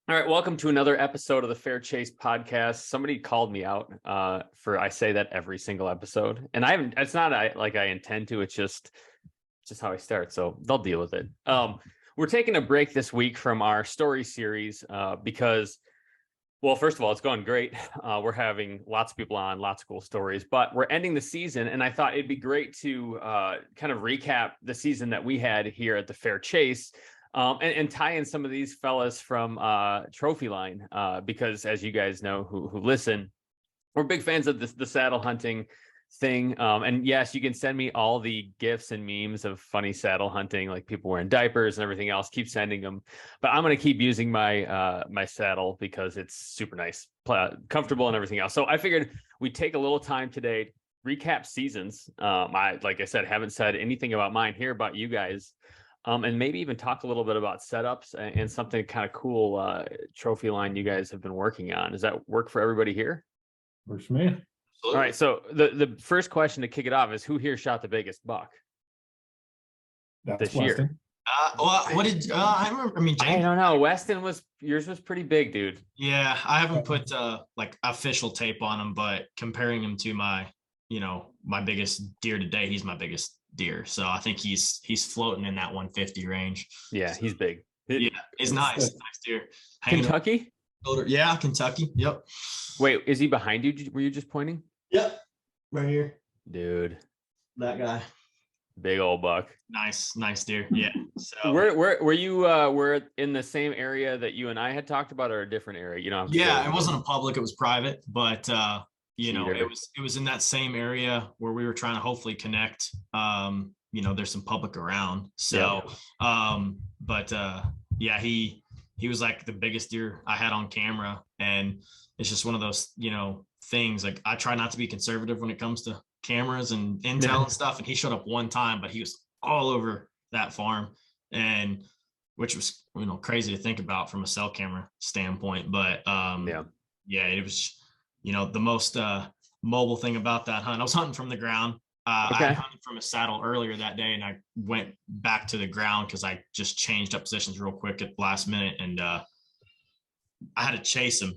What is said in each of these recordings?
All right, welcome to another episode of the Fair Chase podcast. Somebody called me out for I say that every single episode, and I haven't. It's not like I intend to. It's just how I start. So they'll deal with it. We're taking a break this week from our story series because, well, first of all, it's going great. We're having lots of people on, lots of cool stories, but we're ending the season, and I thought it'd be great to kind of recap the season that we had here at the Fair Chase. And tie in some of these fellas from Trophyline, because as you guys know who listen, we're big fans of the saddle hunting thing. And yes, you can send me all the GIFs and memes of funny saddle hunting, like people wearing diapers and everything else. Keep sending them. But I'm going to keep using my my saddle because it's super nice, comfortable and everything else. So I figured we'd take a little time today, recap seasons. Like I said, haven't said anything about mine here about you guys. And maybe even talk a little bit about setups and something kind of cool trophy line you guys have been working on. Does that work for everybody here? Works for me. Absolutely. All right. So the first question to kick it off is, who here shot the biggest buck this year? What did I remember? I mean, James, I don't know. Weston yours was pretty big, dude. Yeah, I haven't put like official tape on him, but comparing him to my biggest deer today, he's my biggest deer. So I think he's floating in that 150 range. Yeah, he's big. Yeah, he's nice deer. Kentucky? Yeah, Kentucky. Yep. Wait, is he behind you? Were you just pointing? Yep. Right here. Dude. That guy. Big old buck. Nice deer. Yeah. So were you were in the same area that you and I had talked about, or a different area? Yeah, it wasn't a public, it was private, but it was in that same area where we were trying to hopefully connect. There's some public around. So yeah. He was like the biggest deer I had on camera. And it's just one of those, things, like I try not to be conservative when it comes to cameras and intel and stuff. And he showed up one time, but he was all over that farm, and which was, crazy to think about from a cell camera standpoint. But it was, the most mobile thing about that hunt. I was hunting from the ground. I hunted from a saddle earlier that day, and I went back to the ground because I just changed up positions real quick at the last minute, and I had to chase him.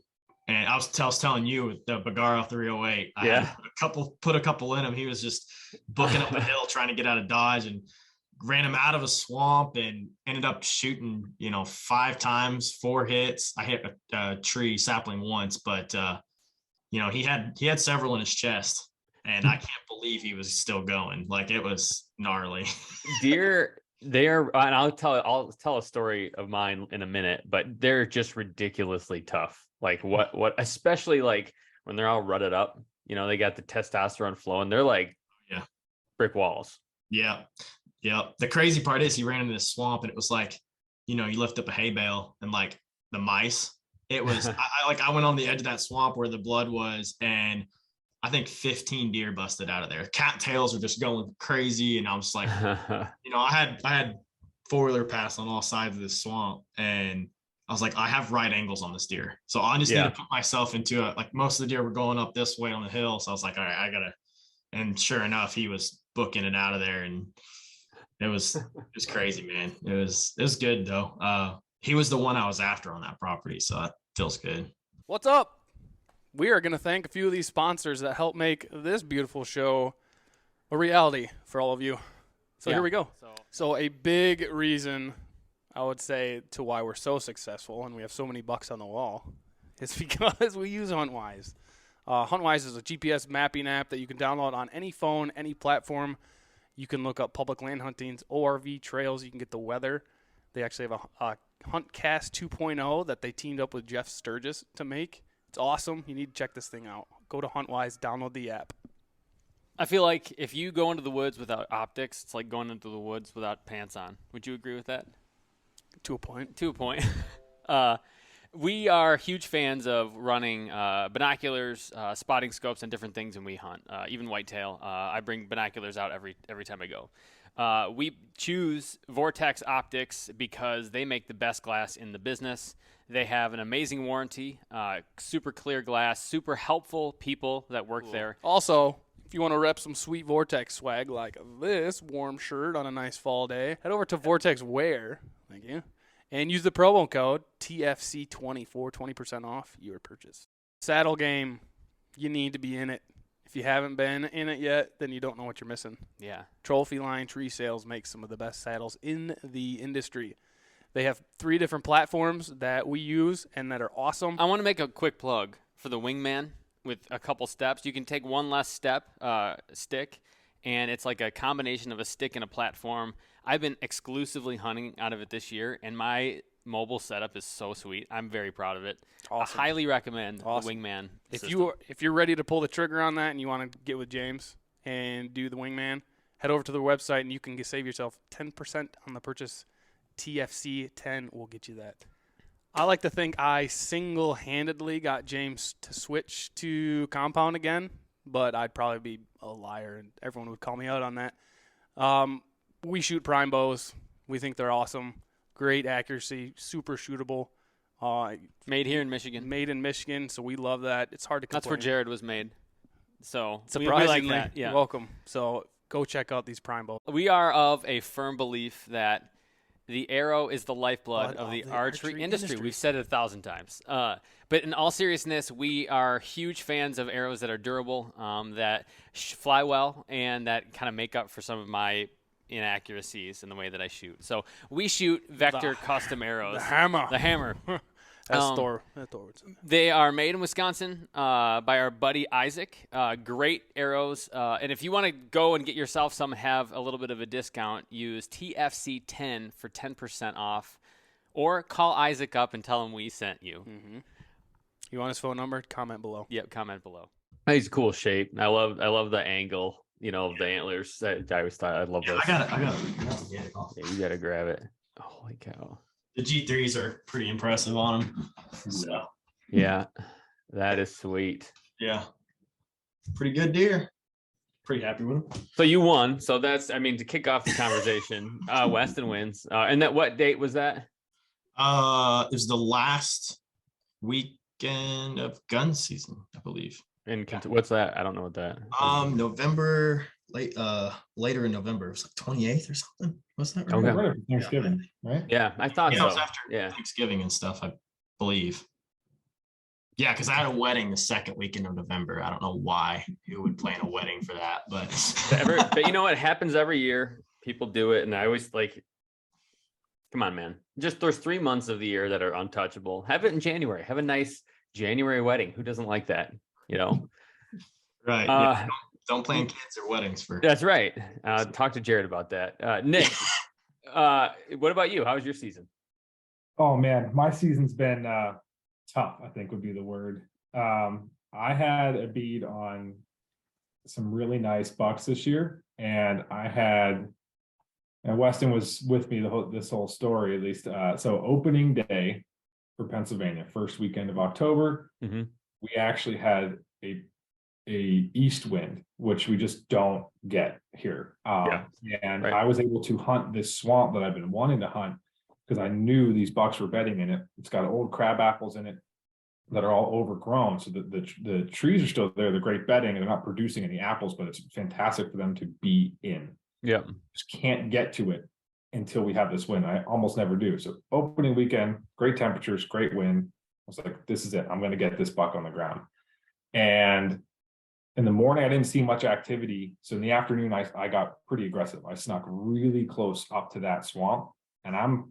And I was telling you with the Bagaro 308, I had put a couple in him. He was just booking up a hill trying to get out of Dodge, and ran him out of a swamp and ended up shooting, 5 times, 4 hits. I hit a tree sapling once, but he had several in his chest, and I can't believe he was still going. Like, it was gnarly. Deer, they are, and I'll tell a story of mine in a minute, but they're just ridiculously tough. Like what, especially like when they're all rutted up, they got the testosterone flowing. They're like, brick walls. Yeah. Yeah. The crazy part is he ran into this swamp, and it was like, you lift up a hay bale and like the mice. It was I went on the edge of that swamp where the blood was, and I think 15 deer busted out of there. Cattails are just going crazy, and I was like, I had 4-wheeler pass on all sides of this swamp, and I was like, I have right angles on this deer, so I just need to put myself into like most of the deer were going up this way on the hill, so I was like, all right, I gotta. And sure enough, he was booking it out of there, and it was crazy, man. It was good though. He was the one I was after on that property, so that feels good. What's up? We are going to thank a few of these sponsors that help make this beautiful show a reality for all of you. So here we go. So a big reason, I would say, to why we're so successful and we have so many bucks on the wall is because we use HuntWise. HuntWise is a GPS mapping app that you can download on any phone, any platform. You can look up public land huntings, ORV trails. You can get the weather. They actually have a HuntCast 2.0 that they teamed up with Jeff Sturgis to make. It's awesome. You need to check this thing out. Go to HuntWise, download the app. I feel like if you go into the woods without optics, it's like going into the woods without pants on. Would you agree with that? To a point. We are huge fans of running binoculars, spotting scopes, and different things when we hunt, even whitetail. I bring binoculars out every time I go. We choose Vortex Optics because they make the best glass in the business. They have an amazing warranty, super clear glass, super helpful people that work there. Also, if you want to rep some sweet Vortex swag like this warm shirt on a nice fall day, head over to Vortex Wear. Thank you. And use the promo code TFC20 for 20% off your purchase. Saddle game, you need to be in it. If you haven't been in it yet, then you don't know what you're missing. Yeah. Trophyline Tree Sales makes some of the best saddles in the industry. They have 3 different platforms that we use and that are awesome. I want to make a quick plug for the Wingman with a couple steps. You can take one less stick, and it's like a combination of a stick and a platform. I've been exclusively hunting out of it this year, and my mobile setup is so sweet. I'm very proud of it. Awesome. I highly recommend the Wingman system. If you're ready to pull the trigger on that and you want to get with James and do the Wingman, head over to the website and you can save yourself 10% on the purchase. TFC10 will get you that. I like to think I single-handedly got James to switch to compound again, but I'd probably be a liar and everyone would call me out on that. We shoot prime bows. We think they're awesome. Great accuracy, super shootable. Made here in Michigan. Made in Michigan, so we love that. It's hard to complain. That's where Jared was made. So surprisingly, we like that. Yeah. You're welcome. So go check out these prime bows. We are of a firm belief that the arrow is the lifeblood of the archery industry. We've said it 1,000 times. But in all seriousness, we are huge fans of arrows that are durable, that fly well, and that kind of make up for some of my inaccuracies in the way that I shoot. So we shoot Vector custom arrows. The hammer. The hammer. That's Thor. They are made in Wisconsin by our buddy Isaac. Great arrows. And if you want to go and get yourself some, have a little bit of a discount, use TFC10 for 10% off. Or call Isaac up and tell him we sent you. Mm-hmm. You want his phone number? Comment below. Yep, comment below. He's a cool shape. I love the angle, of the antlers. I always thought I love those. I got it. Yeah, you gotta grab it. Holy cow. The G3s are pretty impressive on them. So yeah, that is sweet. Yeah. Pretty good deer. Pretty happy with them. So you won. So that's, to kick off the conversation, Weston wins. And what date was that? It was the last weekend of gun season, I believe. What's that? I don't know what that. November, later in November. It was like 28th or something. What's that? Right? Okay. Thanksgiving, right? Yeah, I thought so. It was after Thanksgiving and stuff, I believe. Yeah, because I had a wedding the second weekend of November. I don't know why you would plan a wedding for that, but but you know what? It happens every year. People do it, and I always come on, man. Just there's 3 months of the year that are untouchable. Have it in January. Have a nice January wedding. Who doesn't like that? Right. Don't plan kids or weddings for. That's right. Talk to Jared about that. Nick, what about you? How was your season? Oh man, my season's been tough, I think would be the word. I had a bead on some really nice bucks this year, and Weston was with me this whole story, at least. So opening day for Pennsylvania, first weekend of October, we actually had a east wind, which we just don't get here. And right. I was able to hunt this swamp that I've been wanting to hunt because I knew these bucks were bedding in it. It's got old crab apples in it that are all overgrown. So the trees are still there. They're great bedding and they're not producing any apples, but it's fantastic for them to be in. Yeah. Just can't get to it until we have this wind. I almost never do. So opening weekend, great temperatures, great wind. I was like, this is it. I'm going to get this buck on the ground. And in the morning, I didn't see much activity. So in the afternoon, I got pretty aggressive. I snuck really close up to that swamp, and I'm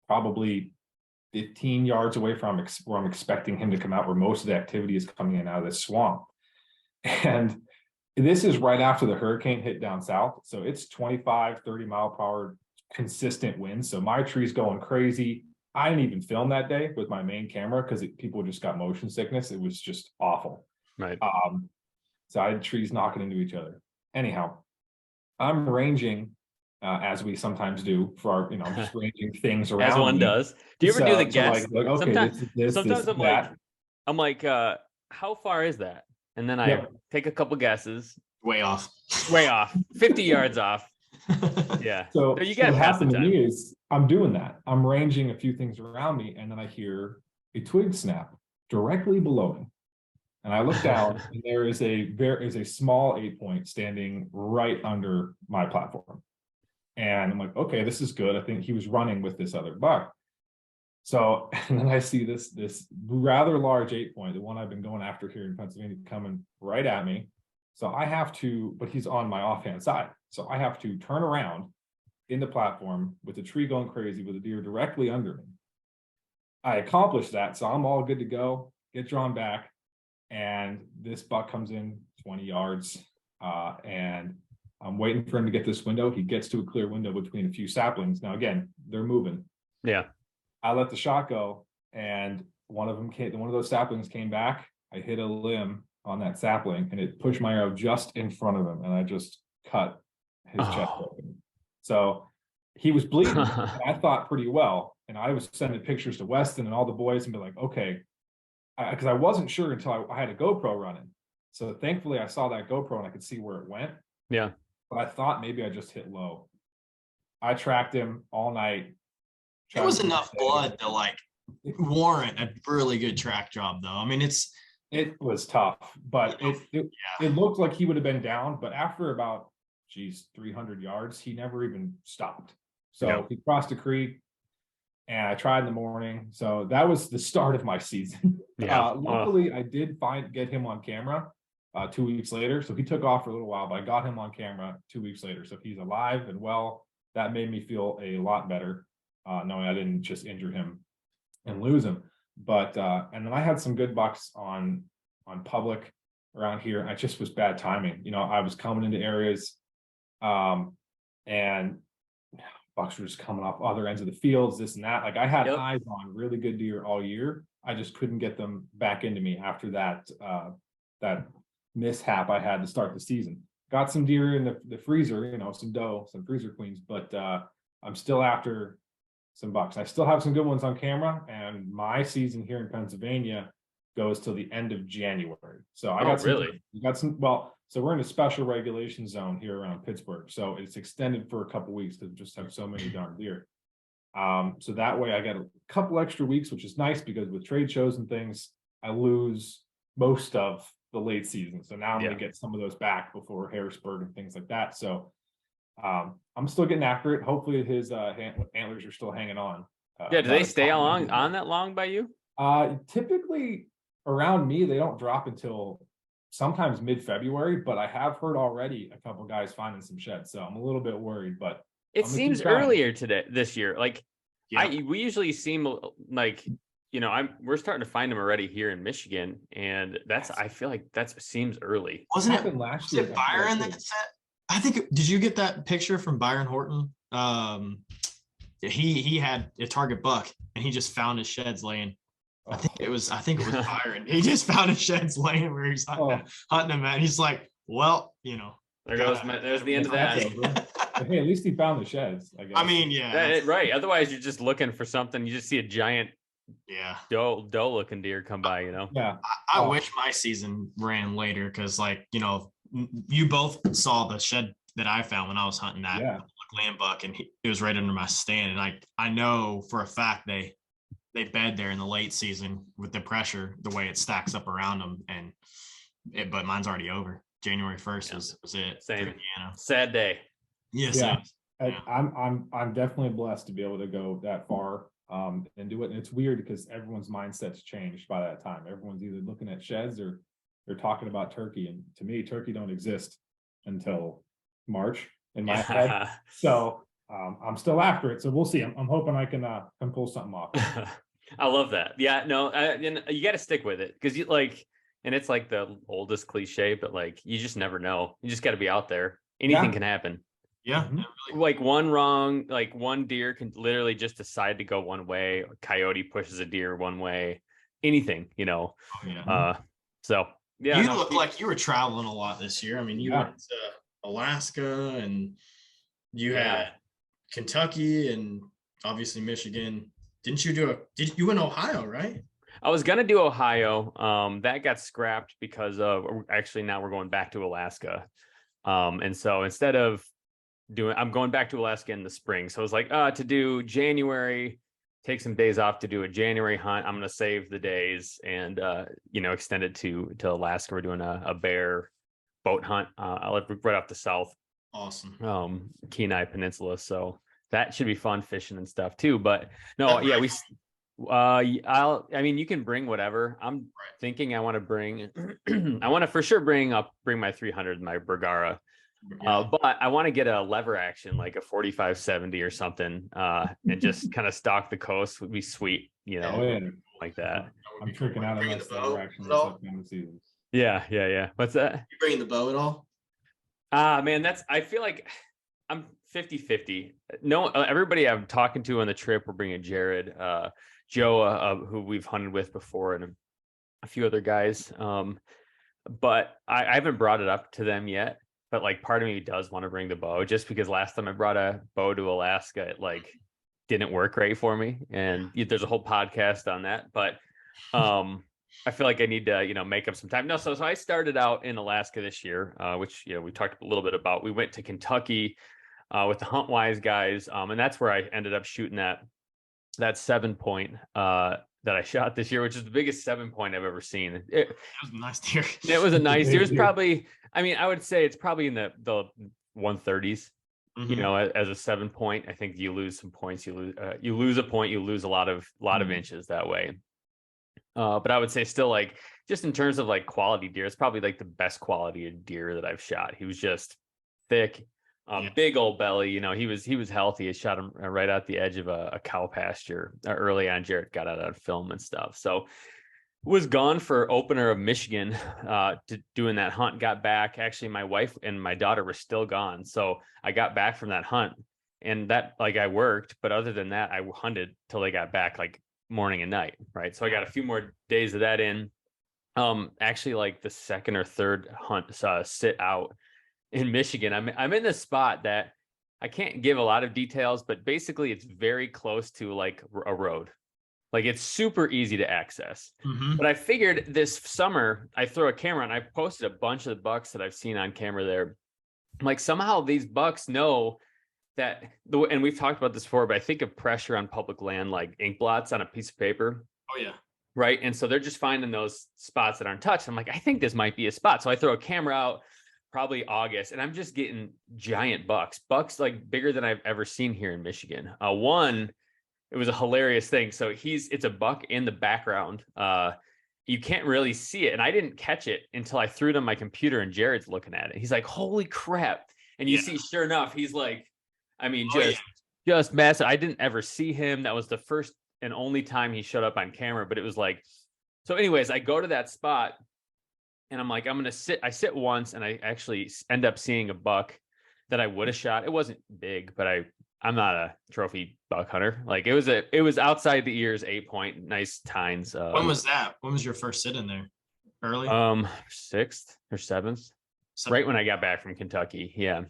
probably 15 yards away from where I'm expecting him to come out, where most of the activity is coming in out of this swamp. And this is right after the hurricane hit down south. So it's 25, 30 mile per hour consistent winds. So my tree's going crazy. I didn't even film that day with my main camera because people just got motion sickness. It was just awful. Right. So I had trees knocking into each other. Anyhow, I'm ranging as we sometimes do for our, I'm just ranging things around. As one does. Do you ever do the guess? Okay, sometimes I'm like, how far is that? And then I take a couple guesses. Way off. 50 yards off. Yeah. So you got what happened to me is I'm doing that. I'm ranging a few things around me, and then I hear a twig snap directly below me. And I look down, and there is a small 8-point standing right under my platform. And I'm like, okay, this is good. I think he was running with this other buck. So, and then I see this rather large 8-point, the one I've been going after here in Pennsylvania, coming right at me. So I have to, but he's on my offhand side. So I have to turn around in the platform with the tree going crazy with a deer directly under me. I accomplished that. So I'm all good to go, get drawn back. And this buck comes in 20 yards. And I'm waiting for him to get this window. He gets to a clear window between a few saplings. Now, again, they're moving. Yeah. I let the shot go, and one of those saplings came back. I hit a limb on that sapling, and it pushed my arrow just in front of him, and I just cut his chest open. So he was bleeding. And I thought pretty well, and I was sending pictures to Weston and all the boys, and be like, okay, because I wasn't sure until I had a GoPro running. So thankfully, I saw that GoPro and I could see where it went. Yeah. But I thought maybe I just hit low. I tracked him all night. It was enough blood to like warrant a really good track job, though. I mean, it was tough, but it looked like he would have been down. But after about 300 yards, he never even stopped. So he crossed a creek, and I tried in the morning. So that was the start of my season. Luckily, I did get him on camera 2 weeks later. So he took off for a little while, but I got him on camera 2 weeks later. So he's alive and well. That made me feel a lot better. Knowing I didn't just injure him and lose him. But and then I had some good bucks on public around here. I just was bad timing. I was coming into areas and bucks were just coming off other ends of the fields, this and that. Like I had eyes on really good deer all year. I just couldn't get them back into me after that mishap I had to start the season. Got some deer in the freezer, some doe, some freezer queens, but I'm still after some bucks. I still have some good ones on camera, and my season here in Pennsylvania goes till the end of January. So I got so we're in a special regulation zone here around Pittsburgh. So it's extended for a couple weeks to just have so many darn deer. So that way I get a couple extra weeks, which is nice because with trade shows and things, I lose most of the late season. So now I'm going to get some of those back before Harrisburg and things like that. So I'm still getting after it. Hopefully his antlers are still hanging on. Do they stay on that long by you? Typically around me, they don't drop until sometimes mid-February, but I have heard already a couple guys finding some sheds. So I'm a little bit worried, but it seems earlier this year. Like we usually seem like, we're starting to find them already here in Michigan. And I feel like that seems early. Wasn't it last year? Byron that said? I think, did you get that picture from Byron Horton? He had a target buck and he just found his sheds laying. I think it was Byron. He just found his sheds laying where he's hunting them at. He's like, well, there's the end of that. Hey, at least he found the sheds, I guess. I mean, right. Otherwise you're just looking for something. You just see a giant doe looking deer come by, Yeah. I wish my season ran later because you both saw the shed that I found when I was hunting that land buck, and it was right under my stand. And I know for a fact they bed there in the late season with the pressure, the way it stacks up around them. But mine's already over. January 1st was it. Same. Sad day. Yes. Yeah. I'm definitely blessed to be able to go that far and do it. And it's weird because everyone's mindset's changed by that time. Everyone's either looking at sheds or they're talking about turkey, and to me, turkey don't exist until March in my head. So I'm still after it. So we'll see. I'm hoping I can pull something off. I love that. Yeah, no, and you got to stick with it because and it's like the oldest cliche, but you just never know. You just got to be out there. Anything can happen. Yeah. Like one wrong, one deer can literally just decide to go one way. A coyote pushes a deer one way. Anything, So. Yeah, you look like you were traveling a lot this year. I mean, you went to Alaska and you had Kentucky and obviously Michigan. Did you win Ohio, right? I was going to do Ohio. That got scrapped because now we're going back to Alaska. And so instead of I'm going back to Alaska in the spring. So I was like, to do January, take some days off to do a January hunt. I'm going to save the days and, extend it to Alaska. We're doing a bear boat hunt. I live right off the south. Awesome. Kenai Peninsula. So that should be fun fishing and stuff too. But no, I mean, you can bring whatever. I'm thinking I want to bring, I want to for sure bring my 300, my Bergara. But I want to get a lever action, like a 4570 or something, and just kind of stalk the coast would be sweet, like that. I'm freaking out on Bringing this the bow action at all? in the season. Yeah. What's that? You bringing the bow at all? Man, I feel like I'm 50-50. No, everybody I'm talking to on the trip, we're bringing Jared, Joe, who we've hunted with before, and a few other guys. But I haven't brought it up to them yet. But like part of me does want to bring the bow, just because last time I brought a bow to Alaska, it like didn't work great for me. And there's a whole podcast on that. But I feel like I need to, make up some time. No, so I started out in Alaska this year, which we talked a little bit about. We went to Kentucky with the HuntWise guys, and that's where I ended up shooting that 7-point that I shot this year, which is the biggest 7-point I've ever seen. That was a nice deer. It was a nice deer. It was probably, I would say it's probably in the 130s. As a 7-point. I think you lose some points. You lose a point. You lose a lot of inches that way. But I would say still, like, just in terms of like quality deer, it's probably like the best quality of deer that I've shot. He was just thick, big old belly. He was healthy. I shot him right at the edge of a cow pasture early on. Jared got out on film and stuff. So was gone for opener of Michigan to doing that hunt. Got back. Actually, my wife and my daughter were still gone. So I got back from that hunt, and that, like, I worked, but other than that, I hunted till they got back, like morning and night. Right. So I got a few more days of that in. Actually, like the second or third hunt sit out in Michigan. I'm in this spot that I can't give a lot of details, but basically it's very close to like a road. Like, it's super easy to access. But I figured this summer I throw a camera, and I posted a bunch of the bucks that I've seen on camera there. Like, somehow these bucks know that and we've talked about this before, but I think of pressure on public land, like ink blots on a piece of paper. Oh yeah. Right. And so they're just finding those spots that aren't touched. I'm like, I think this might be a spot. So I throw a camera out, probably August, and I'm just getting giant bucks like bigger than I've ever seen here in Michigan. It was a hilarious thing. So it's a buck in the background. You can't really see it. And I didn't catch it until I threw it on my computer, and Jared's looking at it. He's like, holy crap. And you see, sure enough, he's like, just massive. I didn't ever see him. That was the first and only time he showed up on camera, but it was like, so anyways, I go to that spot, and I'm like, I'm going to sit. I sit once, and I actually end up seeing a buck that I would have shot. It wasn't big, but I'm not a trophy buck hunter. Like, it was outside the ears, 8-point, nice tines. When was that? When was your first sit in there? Early? 6th or 7th, right when I got back from Kentucky. Yeah.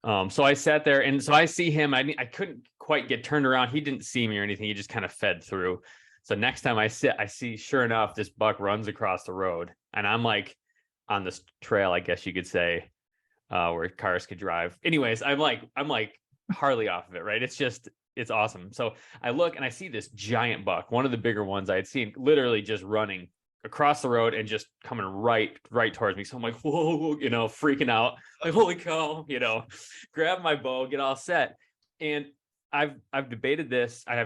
So I sat there, and so I see him. I couldn't quite get turned around. He didn't see me or anything. He just kind of fed through. So next time I see, sure enough, this buck runs across the road, and I'm like on this trail, I guess you could say, where cars could drive. Anyways, I'm like hardly off of it, right? It's awesome. So I look, and I see this giant buck, one of the bigger ones I had seen, literally just running across the road and just coming right towards me. So I'm like, whoa, freaking out, like, holy cow, grab my bow, get all set. And I've debated this. I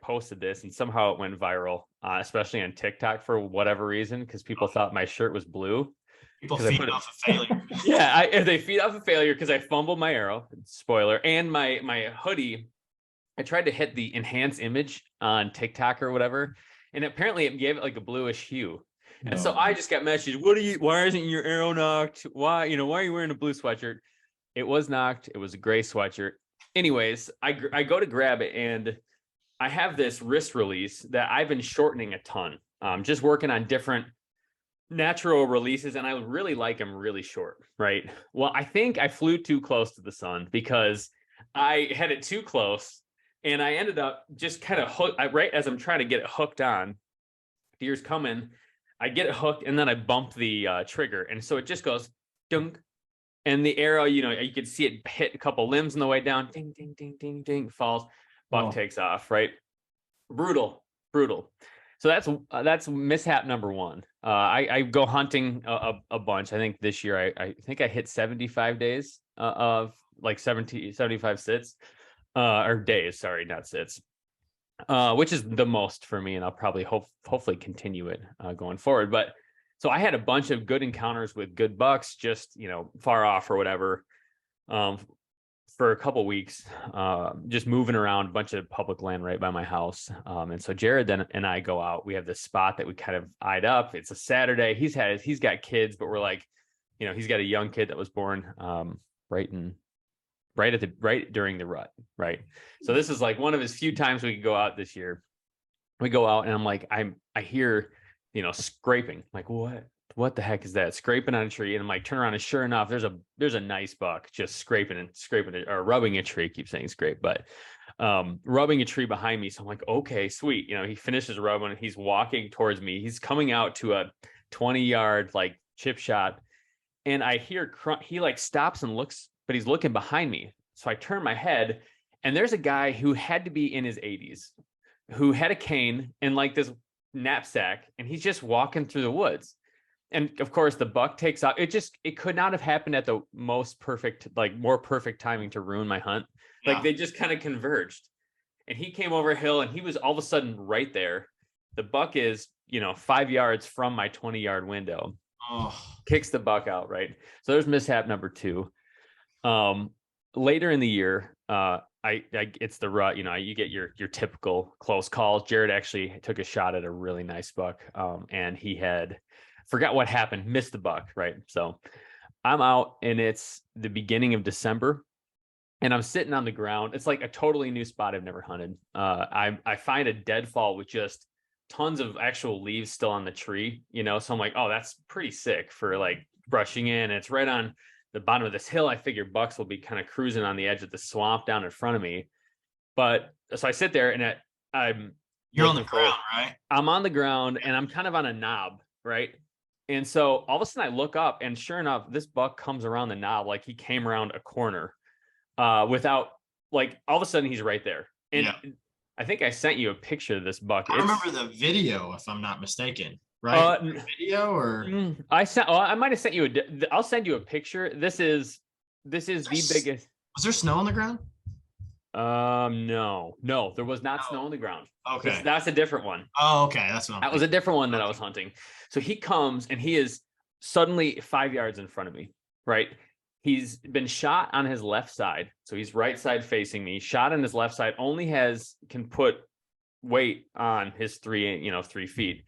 posted this, and somehow it went viral, especially on TikTok for whatever reason, because people thought my shirt was blue. People feed off of failure. Yeah, they feed off of failure because I fumbled my arrow, spoiler, and my hoodie. I tried to hit the enhance image on TikTok or whatever, and apparently it gave it like a bluish hue. And so I just got messages. Why isn't your arrow knocked? Why are you wearing a blue sweatshirt? It was knocked. It was a gray sweatshirt. Anyways, I go to grab it, and I have this wrist release that I've been shortening a ton. Just working on different natural releases, and I really like them really short, right? Well, I think I flew too close to the sun because I had it too close, and I ended up just kind of hooked. Right as I'm trying to get it hooked on, deer's coming. I get it hooked, and then I bump the trigger, and so it just goes dunk, and the arrow, you could see it hit a couple limbs on the way down, ding, ding, ding, ding, ding, falls, buck takes off, right? Brutal. So that's mishap number one. I go hunting a bunch. I think this year I think I hit 75 days of like 75 sits, or days. Sorry, not sits. which is the most for me, and I'll probably hopefully continue it going forward. But so I had a bunch of good encounters with good bucks, just far off or whatever, for a couple weeks, just moving around a bunch of public land right by my house. And so Jared and I go out. We have this spot that we kind of eyed up. It's a Saturday. He's got kids, but we're like, he's got a young kid that was born right during the rut, right? So this is like one of his few times we could go out this year. We go out and I'm like, I hear, scraping. I'm like, what the heck is that? Scraping on a tree. And I'm like, turn around, and sure enough, there's a nice buck just scraping it, or rubbing a tree. I keep saying scrape, but rubbing a tree behind me. So I'm like, okay, sweet. He finishes rubbing, he's walking towards me. He's coming out to a 20-yard like chip shot. And I hear he like stops and looks, but he's looking behind me. So I turn my head, and there's a guy who had to be in his 80s, who had a cane and like this knapsack, and he's just walking through the woods. And of course the buck takes out. It could not have happened at the most perfect, like more perfect timing to ruin my hunt. Yeah. Like they just kind of converged, and he came over a hill, and he was all of a sudden right there. The buck is, 5 yards from my 20-yard window. Oh. Kicks the buck out, right? So there's mishap number 2. Later in the year, it's the rut. You get your typical close calls. Jared actually took a shot at a really nice buck, and he had forgot what happened, missed the buck, right? So I'm out, and it's the beginning of December, and I'm sitting on the ground. It's like a totally new spot I've never hunted. I find a deadfall with just tons of actual leaves still on the tree, so I'm like, oh, that's pretty sick for like brushing in. It's right on the bottom of this hill. I figure bucks will be kind of cruising on the edge of the swamp down in front of me. But so I sit there, and you're on the ground, right? I'm on the ground, and I'm kind of on a knob, right? And so all of a sudden I look up, and sure enough, this buck comes around the knob, like he came around a corner without, like, all of a sudden he's right there. And yeah. I think I sent you a picture of this buck. I remember the video, if I'm not mistaken, right? Video, or I might have sent you I'll send you a picture. This is the biggest. Was there snow on the ground? No, there was not snow on the ground. Okay. That's a different one. Oh, okay. That was a different one that I was hunting. So he comes, and he is suddenly 5 yards in front of me, right? He's been shot on his left side. So he's right side facing me, shot on his left side, only can put weight on his 3 feet.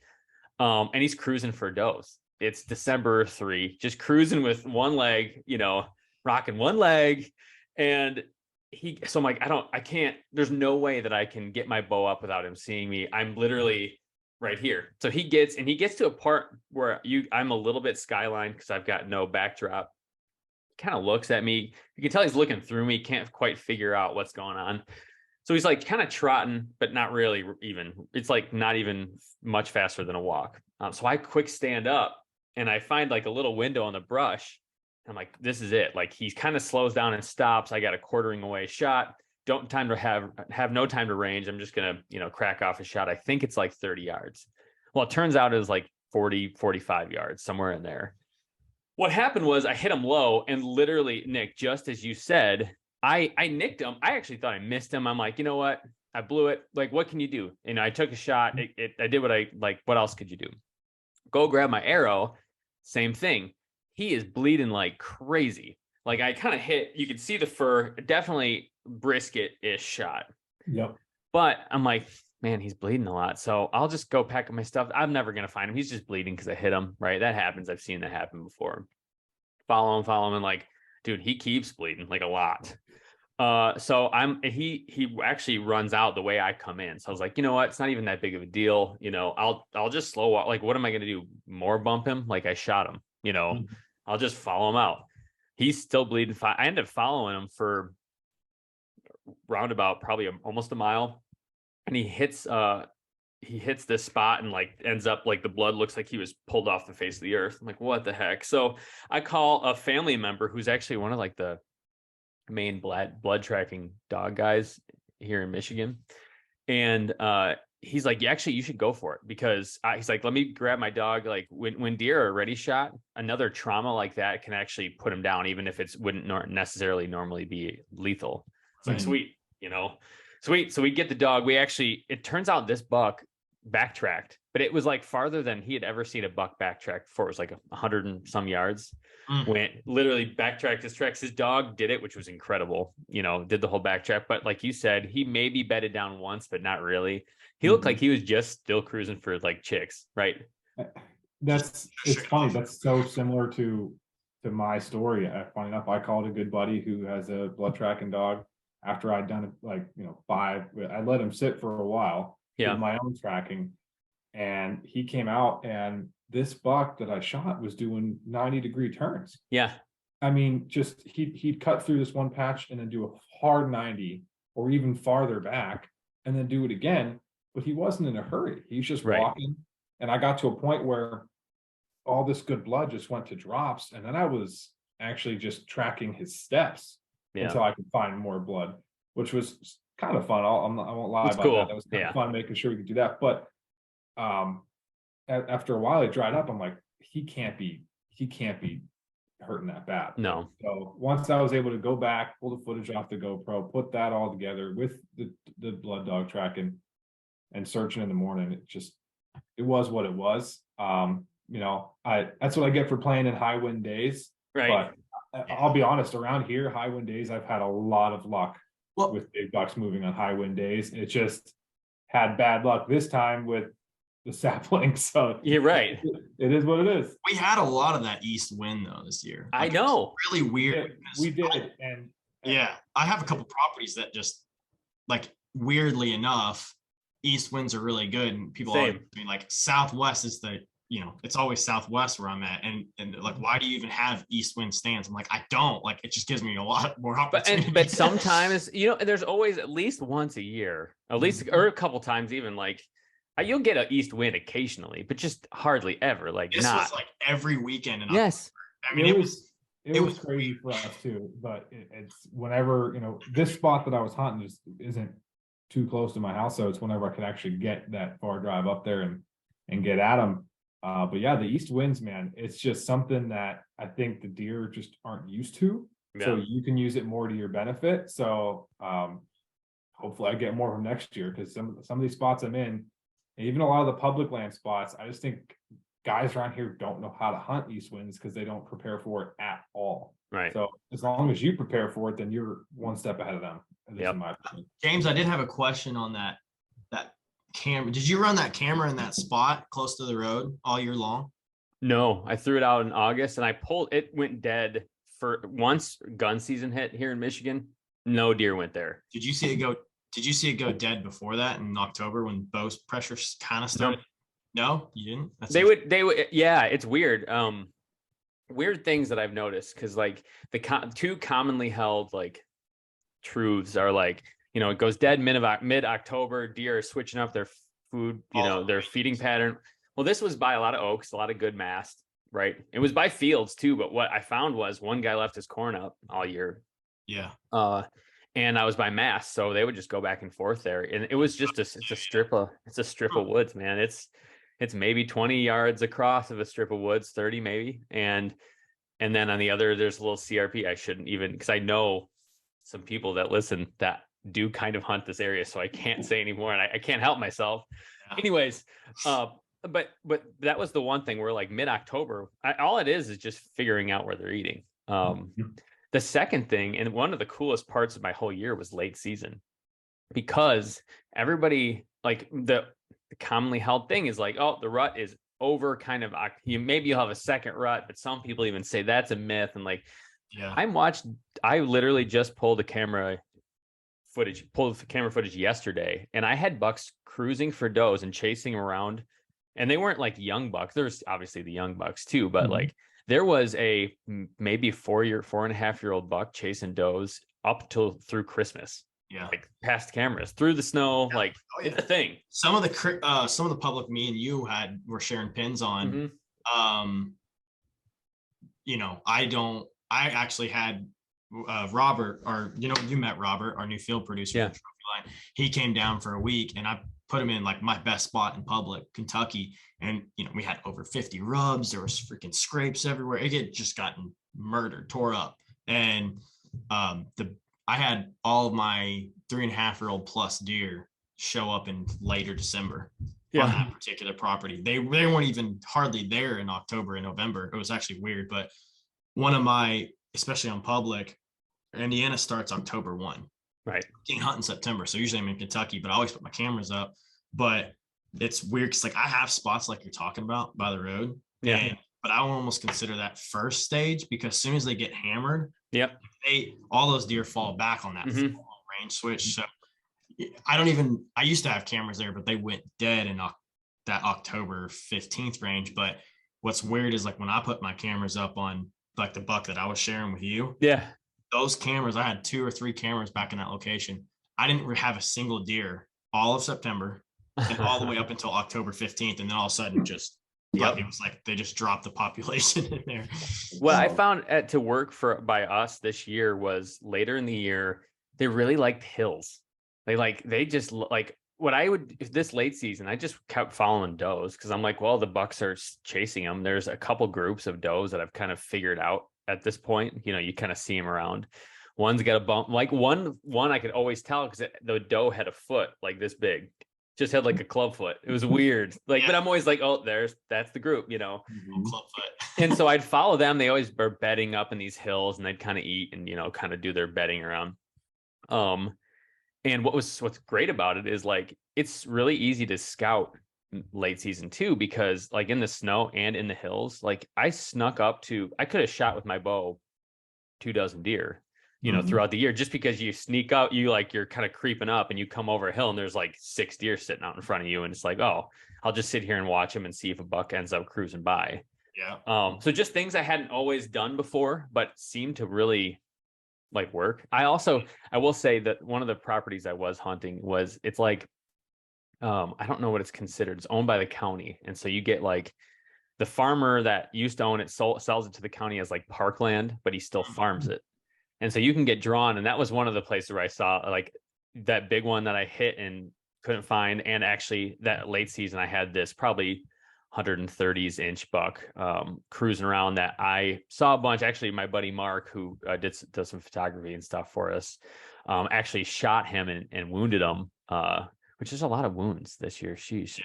And he's cruising for a dose. It's December 3, just cruising with one leg, rocking one leg. And so I'm like, I can't, there's no way that I can get my bow up without him seeing me. I'm literally right here. So he gets to a part where I'm a little bit skyline because I've got no backdrop. Kind of looks at me. You can tell he's looking through me, can't quite figure out what's going on. So he's like kind of trotting, but not really even. It's like not even much faster than a walk. So I quick stand up, and I find like a little window in the brush. I'm like, this is it. Like he kind of slows down and stops. I got a quartering away shot. Have no time to range. I'm just gonna, crack off a shot. I think it's like 30 yards. Well, it turns out it was like 40, 45 yards, somewhere in there. What happened was I hit him low, and literally, Nick, just as you said, I nicked him. I actually thought I missed him. I'm like, you know what? I blew it. Like, what can you do? I took a shot. I did what else could you do? Go grab my arrow. Same thing. He is bleeding like crazy. Like I kind of hit, you can see the fur, definitely brisket-ish shot. Yep. But I'm like, man, he's bleeding a lot. So I'll just go pack up my stuff. I'm never going to find him. He's just bleeding because I hit him, right? That happens. I've seen that happen before. Follow him. And like, dude, he keeps bleeding like a lot. So he actually runs out the way I come in. So I was like, you know what? It's not even that big of a deal. I'll just slow walk. Like, what am I going to do? More bump him? Like I shot him, I'll just follow him out. He's still bleeding. I ended up following him for roundabout, probably almost a mile. And he hits this spot and like ends up like the blood looks like he was pulled off the face of the earth. I'm like, what the heck? So I call a family member who's actually one of like the main blood tracking dog guys here in Michigan. And he's like, you should go for it, because he's like, let me grab my dog. Like when deer are already shot, another trauma like that can actually put him down, even if it wouldn't necessarily normally be lethal. It's like, sweet, Sweet. So we get the dog. It turns out this buck backtracked, but it was like farther than he had ever seen a buck backtrack before. It was like 100 and some yards. Went literally backtracked his tracks. His dog did it, which was incredible. Did the whole backtrack. But like you said, he maybe bedded down once, but not really. He looked like he was just still cruising for like chicks, right? It's funny. That's so similar to my story. Funny enough, I called a good buddy who has a blood tracking dog after I'd done it 5. I let him sit for a while with my own tracking, and he came out, and this buck that I shot was doing 90-degree turns. Yeah. I mean, just he'd cut through this one patch and then do a hard 90 or even farther back and then do it again. But he wasn't in a hurry. He's just walking. And I got to a point where all this good blood just went to drops. And then I was actually just tracking his steps until I could find more blood, which was kind of fun. I won't lie about that. That was kind of fun making sure we could do that. But after a while it dried up. I'm like, he can't be hurting that bad. No. So once I was able to go back, pull the footage off the GoPro, put that all together with the blood dog tracking and searching in the morning, it was what it was. That's what I get for playing in high wind days. Right. But I'll be honest, around here, high wind days, I've had a lot of luck with big bucks moving on high wind days. It just had bad luck this time with the sapling. So you're right. It is what it is. We had a lot of that east wind though this year. I know. Really weird. We did. And I have a couple properties that just weirdly enough, east winds are really good, and people are like southwest is it's always southwest where I'm at, and like, why do you even have east wind stands? I'm like, I don't. Like, it just gives me a lot more opportunity. But sometimes there's always at least once a year, at least or a couple times even, like you'll get an east wind occasionally, but just hardly ever. Like this was like every weekend. Yes. I mean, it was crazy for us too, but it's whenever this spot that I was hunting just isn't too close to my house, so it's whenever I could actually get that far drive up there and get at them. But yeah, the east winds, man, it's just something that I think the deer just aren't used to. So you can use it more to your benefit. So hopefully I get more of them next year, because some of these spots I'm in, even a lot of the public land spots, I just think guys around here don't know how to hunt east winds because they don't prepare for it at all. Right. So as long as you prepare for it, then you're one step ahead of them. James, I did have a question on that camera. Did you run that camera in that spot close to the road all year long? No, I threw it out in August, and it went dead for once gun season hit here in Michigan. No deer went there. Did you see it go dead before that in October when bow pressure kind of started? No, you didn't. They would. Yeah, it's weird. Weird things that I've noticed, because like the two commonly held like truths are like, it goes dead mid-October. Deer are switching up their food, their feeding pattern. Well, this was by a lot of oaks, a lot of good mast, right? It was by fields too, but what I found was one guy left his corn up all year. Yeah. And I was by mast, so they would just go back and forth there, and it was just it's a strip of woods, man. It's maybe 20 yards across of a strip of woods, 30 maybe, and then on the other there's a little CRP. I shouldn't even, because I know some people that listen that do kind of hunt this area, so I can't say anymore, and I can't help myself. Yeah. Anyways, but that was the one thing where like mid-October, all it is just figuring out where they're eating. The second thing, and one of the coolest parts of my whole year, was late season, because everybody, like the commonly held thing is like, oh, the rut is over, kind of. Maybe you'll have a second rut, but some people even say that's a myth. And like, I literally just pulled the camera footage yesterday, and I had bucks cruising for does and chasing around, and they weren't like young bucks. There's obviously the young bucks too, but like there was a maybe 4.5-year-old buck chasing does up through Christmas. Yeah, like past cameras through the snow. Yeah. Like it's a thing. Some of the public me and you were sharing pins on. I actually had Robert, you met Robert, our new field producer. Yeah. From Trophyline. He came down for a week, and I put him in like my best spot in public, Kentucky. And, we had over 50 rubs. There was freaking scrapes everywhere. It had just gotten murdered, tore up. And I had all of my 3.5-year-old plus deer show up in later December Yeah. on that particular property. They weren't even hardly there in October and November. It was actually weird, but one of my, especially on public, Indiana starts October 1. Right. Can't hunt in September. So usually I'm in Kentucky, but I always put my cameras up. But it's weird because like I have spots like you're talking about by the road. Yeah. But I would almost consider that first stage, because as soon as they get hammered, Yep. all those deer fall back on that Mhm. range switch. So I used to have cameras there, but they went dead in that October 15th range. But what's weird is like when I put my cameras up on like the buck that I was sharing with you, Yeah. those cameras, I had 2 or 3 cameras back in that location. I didn't have a single deer all of September and all the way up until October 15th. And then all of a sudden just, Yep. it was like they just dropped the population in there. What I found to work by us this year was later in the year, they really liked hills. They just like what I would this late season, I just kept following does because I'm like, well, the bucks are chasing them. There's a couple groups of does that I've kind of figured out at this point. You know, you kind of see them around. One's got a bump, like one I could always tell because the doe had a foot like this big, just had like a club foot. It was weird. But I'm always like, oh, that's the group, you know. Club foot. And so I'd follow them. They always were bedding up in these hills, and they'd kind of eat and, you know, kind of do their bedding around. And what's great about it is like it's really easy to scout late season too, because like in the snow and in the hills, like I snuck up to, I could have shot with my bow 24 deer, you know, throughout the year, just because you sneak out, you're kind of creeping up and you come over a hill and there's like 6 deer sitting out in front of you. And it's like, oh, I'll just sit here and watch them and see if a buck ends up cruising by. Yeah. So just things I hadn't always done before, but seemed to really like work. I will say that one of the properties I was hunting it's like, I don't know what it's considered. It's owned by the county. And so you get like the farmer that used to own it sells it to the county as like parkland, but he still farms it. And so you can get drawn. And that was one of the places where I saw like that big one that I hit and couldn't find. And actually that late season, I had this probably 130s inch buck cruising around that I saw a bunch. Actually, my buddy Mark, who does some photography and stuff for us, actually shot him and wounded him, which is a lot of wounds this year. Sheesh.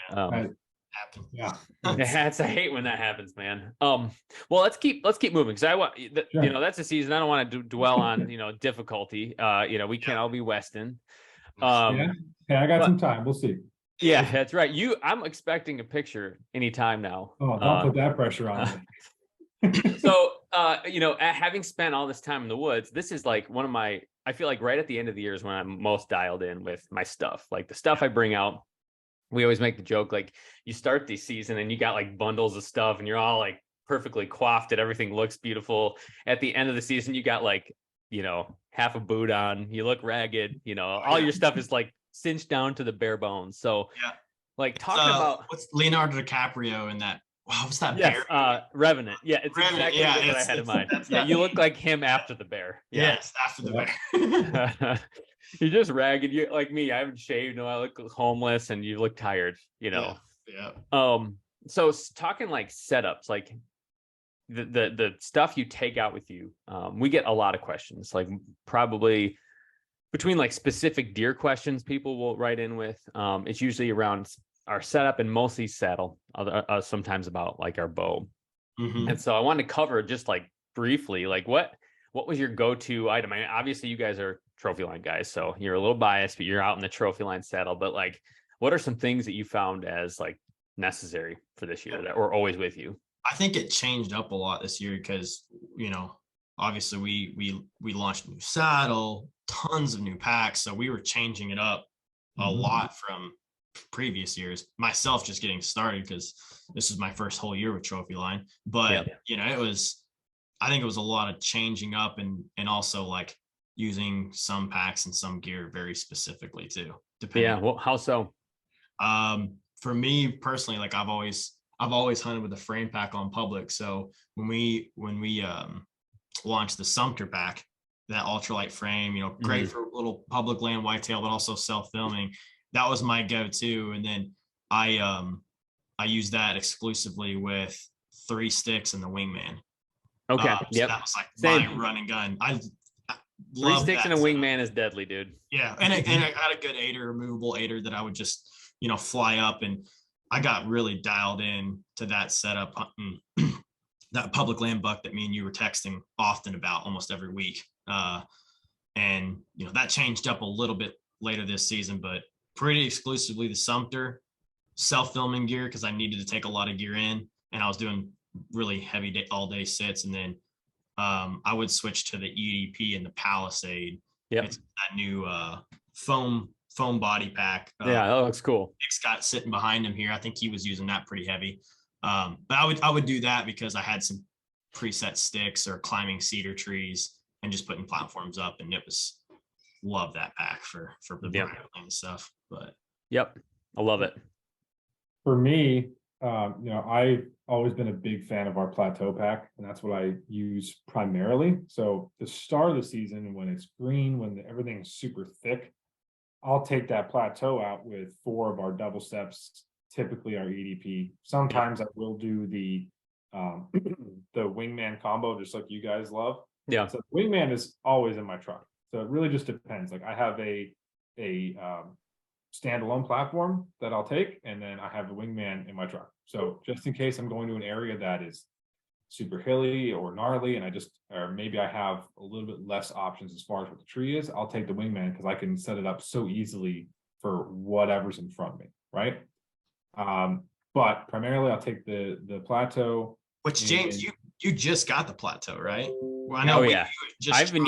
Yeah. I hate when that happens, man. Well, let's keep moving because I want Sure. you know, that's a season. I don't want to dwell on, you know, difficulty. You know, we can't all be Weston. Yeah. Hey, I got some time. We'll see. Yeah, that's right. I'm expecting a picture anytime now. Oh, don't put that pressure on me. So, you know, having spent all this time in the woods, this is like one of my, I feel like right at the end of the year is when I'm most dialed in with my stuff. Like the stuff I bring out, we always make the joke, like you start the season and you got like bundles of stuff and you're all like perfectly coiffed and everything looks beautiful. At the end of the season, you got like, you know, half a boot on, you look ragged, you know, all your stuff is like cinched down to the bare bones. So like talking about what's Leonardo DiCaprio in that, wow, what's that yes, bear? Revenant. Yeah, it's Revenant, exactly what I had in mind. Yeah, you look like him after the bear. Yeah. Yes, after the bear. You're just ragged. You like me. I haven't shaved. No, I look homeless, and you look tired. You know. Yeah. So talking like setups, like the stuff you take out with you. We get a lot of questions. Like probably between like specific deer questions, people will write in with. It's usually around our setup and mostly saddle. Sometimes about like our bow. Mm-hmm. And so I wanted to cover just like briefly, like what was your go-to item? I mean, obviously you guys are Trophyline guys, so you're a little biased, but you're out in the Trophyline saddle. But like, what are some things that you found as like necessary for this year that were always with you? I think it changed up a lot this year because, you know, obviously we launched a new saddle, tons of new packs, so we were changing it up a lot from previous years. Myself just getting started because this is my first whole year with Trophyline, but you know, I think it was a lot of changing up and also like using some packs and some gear very specifically too. Well, how so? For me personally, like I've always hunted with a frame pack on public. So when we launched the Sumter pack, that ultralight frame, you know, great for little public land whitetail, but also self-filming. That was my go-to. And then I used that exclusively with 3 sticks and the Wingman. Okay. So that was like my run and gun. Three love sticks that and a setup. wingman is deadly, dude. Yeah, and I got a good aider, removable aider that I would just fly up, and I got really dialed in to that setup, hunting that public land buck that me and you were texting often about almost every week. And that changed up a little bit later this season, but pretty exclusively the Sumter self-filming gear because I needed to take a lot of gear in, and I was doing really heavy all day sits, and then I would switch to the EDP and the Palisade. Yep. It's that new foam body pack. Yeah, that looks cool. Nick's got sitting behind him here. I think he was using that pretty heavy. But I would do that because I had some preset sticks or climbing cedar trees and just putting platforms up, and it was love that pack for the and stuff. But yep, I love it. For me, I've always been a big fan of our plateau pack, and that's what I use primarily. So the start of the season, when it's green, when everything's super thick, I'll take that plateau out with 4 of our double steps, typically our EDP. Sometimes I will do the wingman combo, just like you guys love. Yeah. So the wingman is always in my truck. So it really just depends. Like I have a standalone platform that I'll take, and then I have the wingman in my truck. So just in case I'm going to an area that is super hilly or gnarly, and or maybe I have a little bit less options as far as what the tree is, I'll take the wingman because I can set it up so easily for whatever's in front of me, right? But primarily I'll take the plateau. Which James, you just got the plateau, right? Well, I know. know. Yeah, I've been.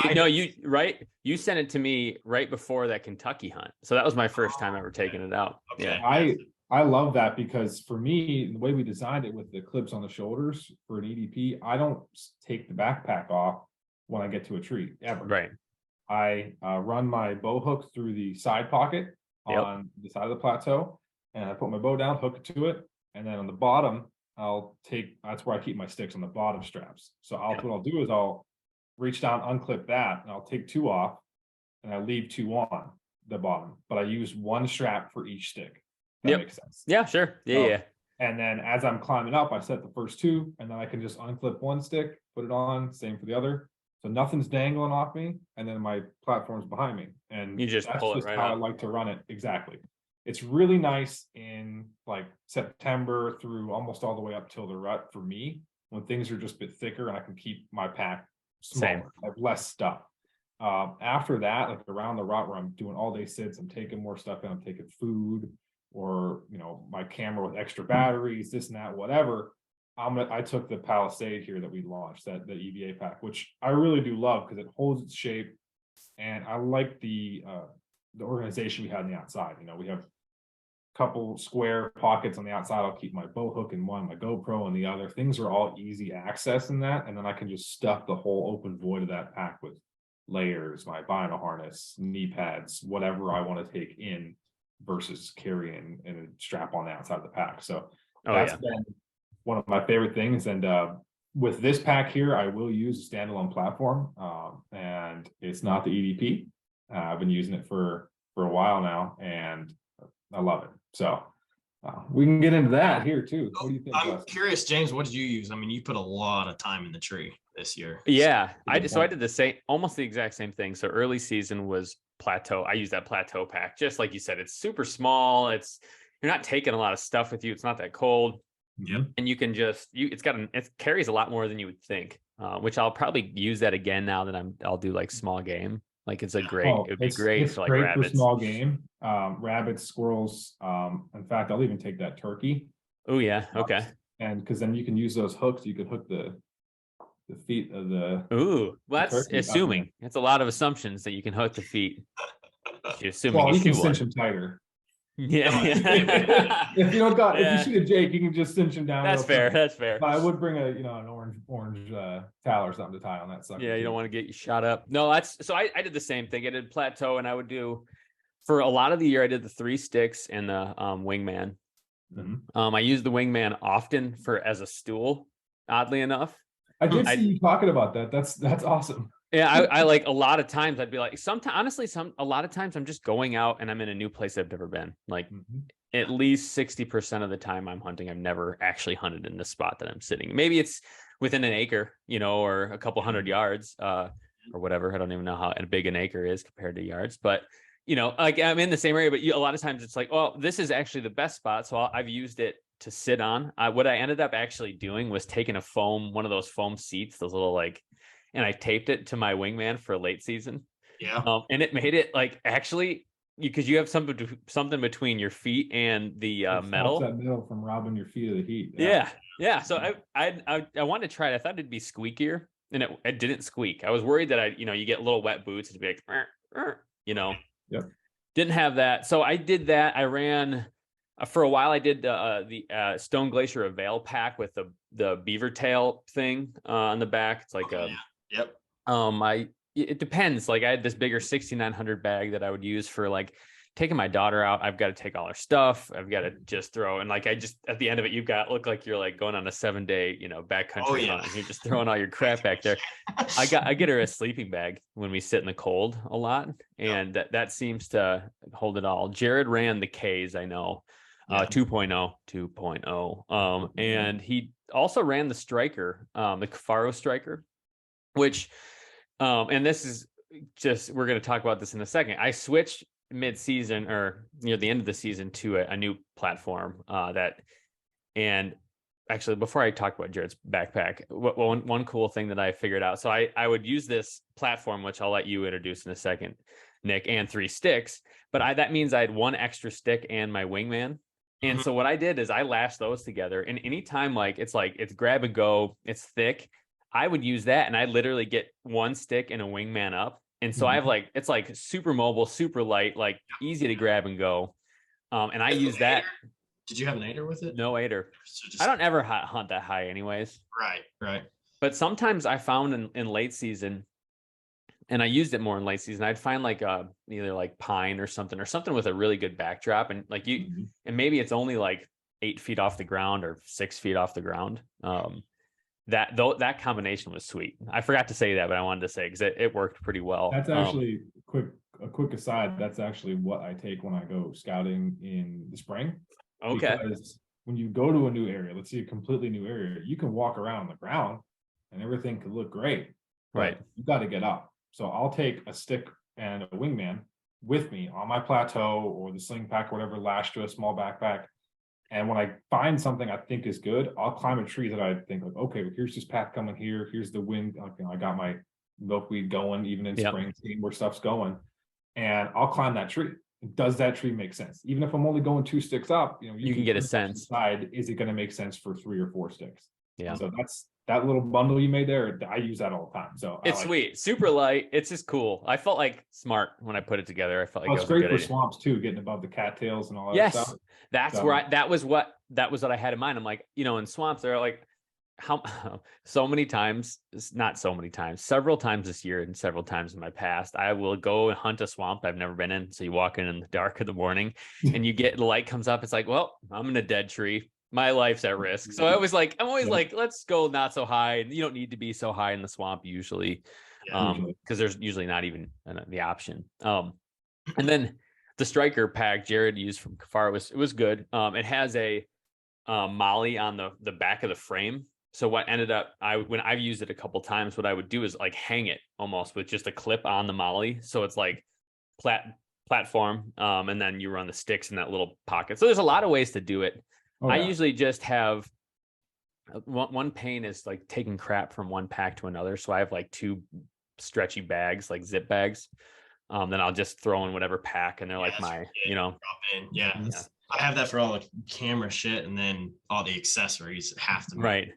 You sent it to me right before that Kentucky hunt, so that was my first time ever taking it out. Okay. Yeah, I love that because for me, the way we designed it with the clips on the shoulders for an EDP, I don't take the backpack off when I get to a tree ever. right. I run my bow hook through the side pocket on the side of the plateau, and I put my bow down, hook it to it, and then on the bottom, that's where I keep my sticks, on the bottom straps. So what I'll do is I'll reach down, unclip that, and I'll take 2 off, and I leave 2 on the bottom, but I use 1 strap for each stick. That makes sense. Yeah, sure. Yeah. And then as I'm climbing up, I set the first 2, and then I can just unclip 1 stick, put it on, same for the other. So nothing's dangling off me, and then my platform's behind me. And You just pull it right how up. I like to run it. Exactly. It's really nice in like September through almost all the way up till the rut for me, when things are just a bit thicker and I can keep my pack smaller. Same. I have less stuff. After that, like around the rut where I'm doing all day sits, I'm taking more stuff in, I'm taking food, or my camera with extra batteries, this and that, whatever. I took the Palisade here that we launched, the EVA pack, which I really do love because it holds its shape, and I like the organization we had on the outside. We have a couple square pockets on the outside. I'll keep my bow hook in one, my GoPro in the other. Things are all easy access in that, and then I can just stuff the whole open void of that pack with layers, my vinyl harness, knee pads, whatever I want to take in, versus carrying and a strap on the outside of the pack. So that's been one of my favorite things. And with this pack here, I will use a standalone platform, and it's not the EDP. I've been using it for a while now, and I love it. So we can get into that here too. What do you think? I'm Weston? curious, James, what did you use? I mean, you put a lot of time in the tree this year. Yeah, I did the same, almost the exact same thing. So early season was plateau. I used that plateau pack, just like you said. It's super small. You're not taking a lot of stuff with you. It's not that cold. Yep. And you can just it carries a lot more than you would think. Which I'll probably use that again now that I'll do like small game. Like it would be great It's for like great rabbits. for small game, rabbits, squirrels. In fact, I'll even take that turkey. Oh yeah, okay. And because then you can use those hooks. You could hook the feet of the. Ooh, well, that's assuming. It's a lot of assumptions that you can hook the feet. You're assuming Well, you can shoot cinch one. them tighter. Yeah. If you don't got, if you shoot a Jake, you can just cinch him down. That's fair. That's fair. But I would bring an orange towel or something to tie on that sucker. Yeah, you don't want to get you shot up. No, so I did the same thing. I did plateau, and I would do, for a lot of the year, I did the 3 sticks and the wingman. Mm-hmm. I used the wingman often as a stool, oddly enough. I did see you talking about that. That's awesome. Yeah, I like a lot of times I'd be like, a lot of times I'm just going out and I'm in a new place I've never been. Like at least 60% of the time I'm hunting, I've never actually hunted in the spot that I'm sitting. Maybe it's within an acre, or a couple hundred yards. or whatever. I don't even know how big an acre is compared to yards, but like I'm in the same area, but a lot of times it's like, oh, this is actually the best spot. So I've used it to sit on. What I ended up actually doing was taking one of those foam seats, those little and I taped it to my wingman for late season. Yeah. And it made it actually, because you have something between your feet and the metal. That metal from robbing your feet of the heat. Yeah. So I wanted to try it. I thought it'd be squeakier, and it didn't squeak. I was worried that you get little wet boots, it'd be like, Yep. Didn't have that. So I did that. I ran for a while. I did the Stone Glacier Avail pack with the beaver tail thing on the back. It's like Yep. It depends. Like I had this bigger 6,900 bag that I would use for taking my daughter out. I've got to take all her stuff. I've got to just throw, and at the end of it, look like you're going on a 7-day, backcountry hunt. And you're just throwing all your crap back there. I get her a sleeping bag when we sit in the cold a lot, and that seems to hold it all. Jared ran the K's, I know, 2.0. And he also ran the Striker, the Kafaro Striker, which, and this is we're going to talk about this in a second. I switched mid-season or near the end of the season to a new platform and actually before I talk about Jared's backpack, one cool thing that I figured out. So I would use this platform, which I'll let you introduce in a second, Nick, and 3 sticks, but that means I had 1 extra stick and my wingman. And so what I did is I lashed those together, and anytime it's grab and go, it's thick, I would use that, and I literally get 1 stick and a wingman up. And so I have it's super mobile, super light, easy to grab and go. And I use that. Did you have an aider with it? No aider. So I don't ever hunt that high anyways. Right. But sometimes I found in late season, and I used it more in late season, I'd find either pine or something with a really good backdrop. And and maybe it's only 8 feet off the ground or 6 feet off the ground. That combination was sweet. I forgot to say that, but I wanted to say because it worked pretty well. That's actually a quick aside. That's actually what I take when I go scouting in the spring. Okay. Because when you go to a new area, let's see a completely new area, you can walk around on the ground and everything could look great. Right. You got to get up. So I'll take a stick and a wingman with me on my plateau or the sling pack, or whatever, lashed to a small backpack. And when I find something I think is good, I'll climb a tree that I think okay, well, here's this path coming here. Here's the wind. I got my milkweed going, even in spring, seeing where stuff's going. And I'll climb that tree. Does that tree make sense? Even if I'm only going 2 sticks up, you can get a sense. Decide, is it going to make sense for 3 or 4 sticks? Yeah. So that's that little bundle you made there. I use that all the time. So it's sweet, super light. It's just cool. I felt smart when I put it together. I felt it's great for swamps too, getting above the cattails and all that stuff. That's where that was what I had in mind. I'm in swamps, they're several times this year and several times in my past, I will go and hunt a swamp I've never been in. So you walk in the dark of the morning and you get the light comes up. It's well, I'm in a dead tree. My life's at risk. So I'm always let's go not so high. You don't need to be so high in the swamp usually, because there's usually not even the option. And then the Striker pack Jared used from Kafar was good. It has a molly on the back of the frame. So what ended up, when I've used it a couple times, what I would do is hang it almost with just a clip on the molly. So it's platform, and then you run the sticks in that little pocket. So there's a lot of ways to do it. I usually just have one pain is taking crap from one pack to another. So I have 2 stretchy bags, zip bags. Then I'll just throw in whatever pack, and they're my, drop in. Yeah. I have that for all the camera shit, and then all the accessories have to be individually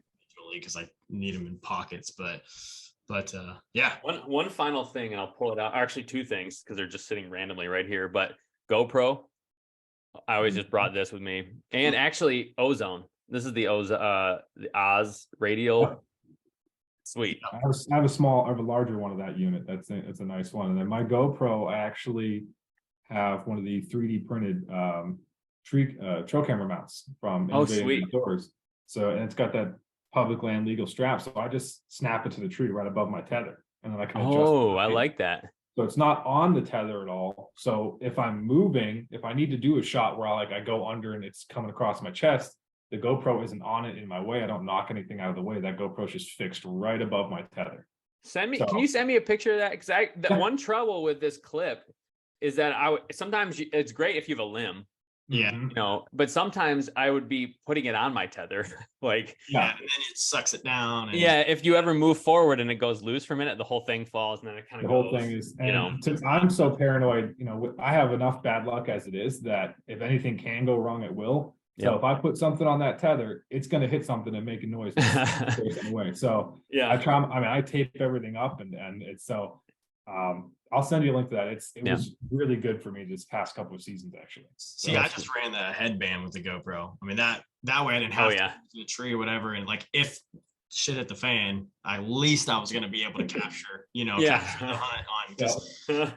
because I need them in pockets. But yeah. One final thing, and I'll pull it out. Actually, 2 things because they're just sitting randomly right here. But GoPro, I always just brought this with me, and actually Ozone. This is the Oz radial. Sweet. I have a larger one of that unit. It's a nice one. And then my GoPro, I actually have one of the 3D printed trail camera mounts from Innovative Outdoors. So, and it's got that public land legal strap. So I just snap it to the tree right above my tether, and then I can adjust. Oh, I like that. So it's not on the tether at all. So if I'm moving, if I need to do a shot where I go under and it's coming across my chest, the GoPro isn't on it in my way. I don't knock anything out of the way. That GoPro is just fixed right above my tether. Can you send me a picture of that? Because the one trouble with this clip is that sometimes it's great if you have a limb. Yeah. Mhm. You know, but sometimes I would be putting it on my tether. Like, Yeah, and then it sucks it down. And yeah, if you ever move forward and it goes loose for a minute, the whole thing falls and then it kind The of whole goes, thing is, you know. I'm so paranoid, you know, I have enough bad luck as it is that if anything can go wrong, it will. So Yep. if I put something on that tether, it's going to hit something and make a noise away. So Yeah. I tape everything up and it's so, I'll send you a link to that. It was really good for me this past couple of seasons, actually. See, So I just ran the headband with the GoPro. I mean, that way I didn't have to go to the tree or whatever. And like, if shit hit the fan, at least I was going to be able to capture, capture the hunt on. Because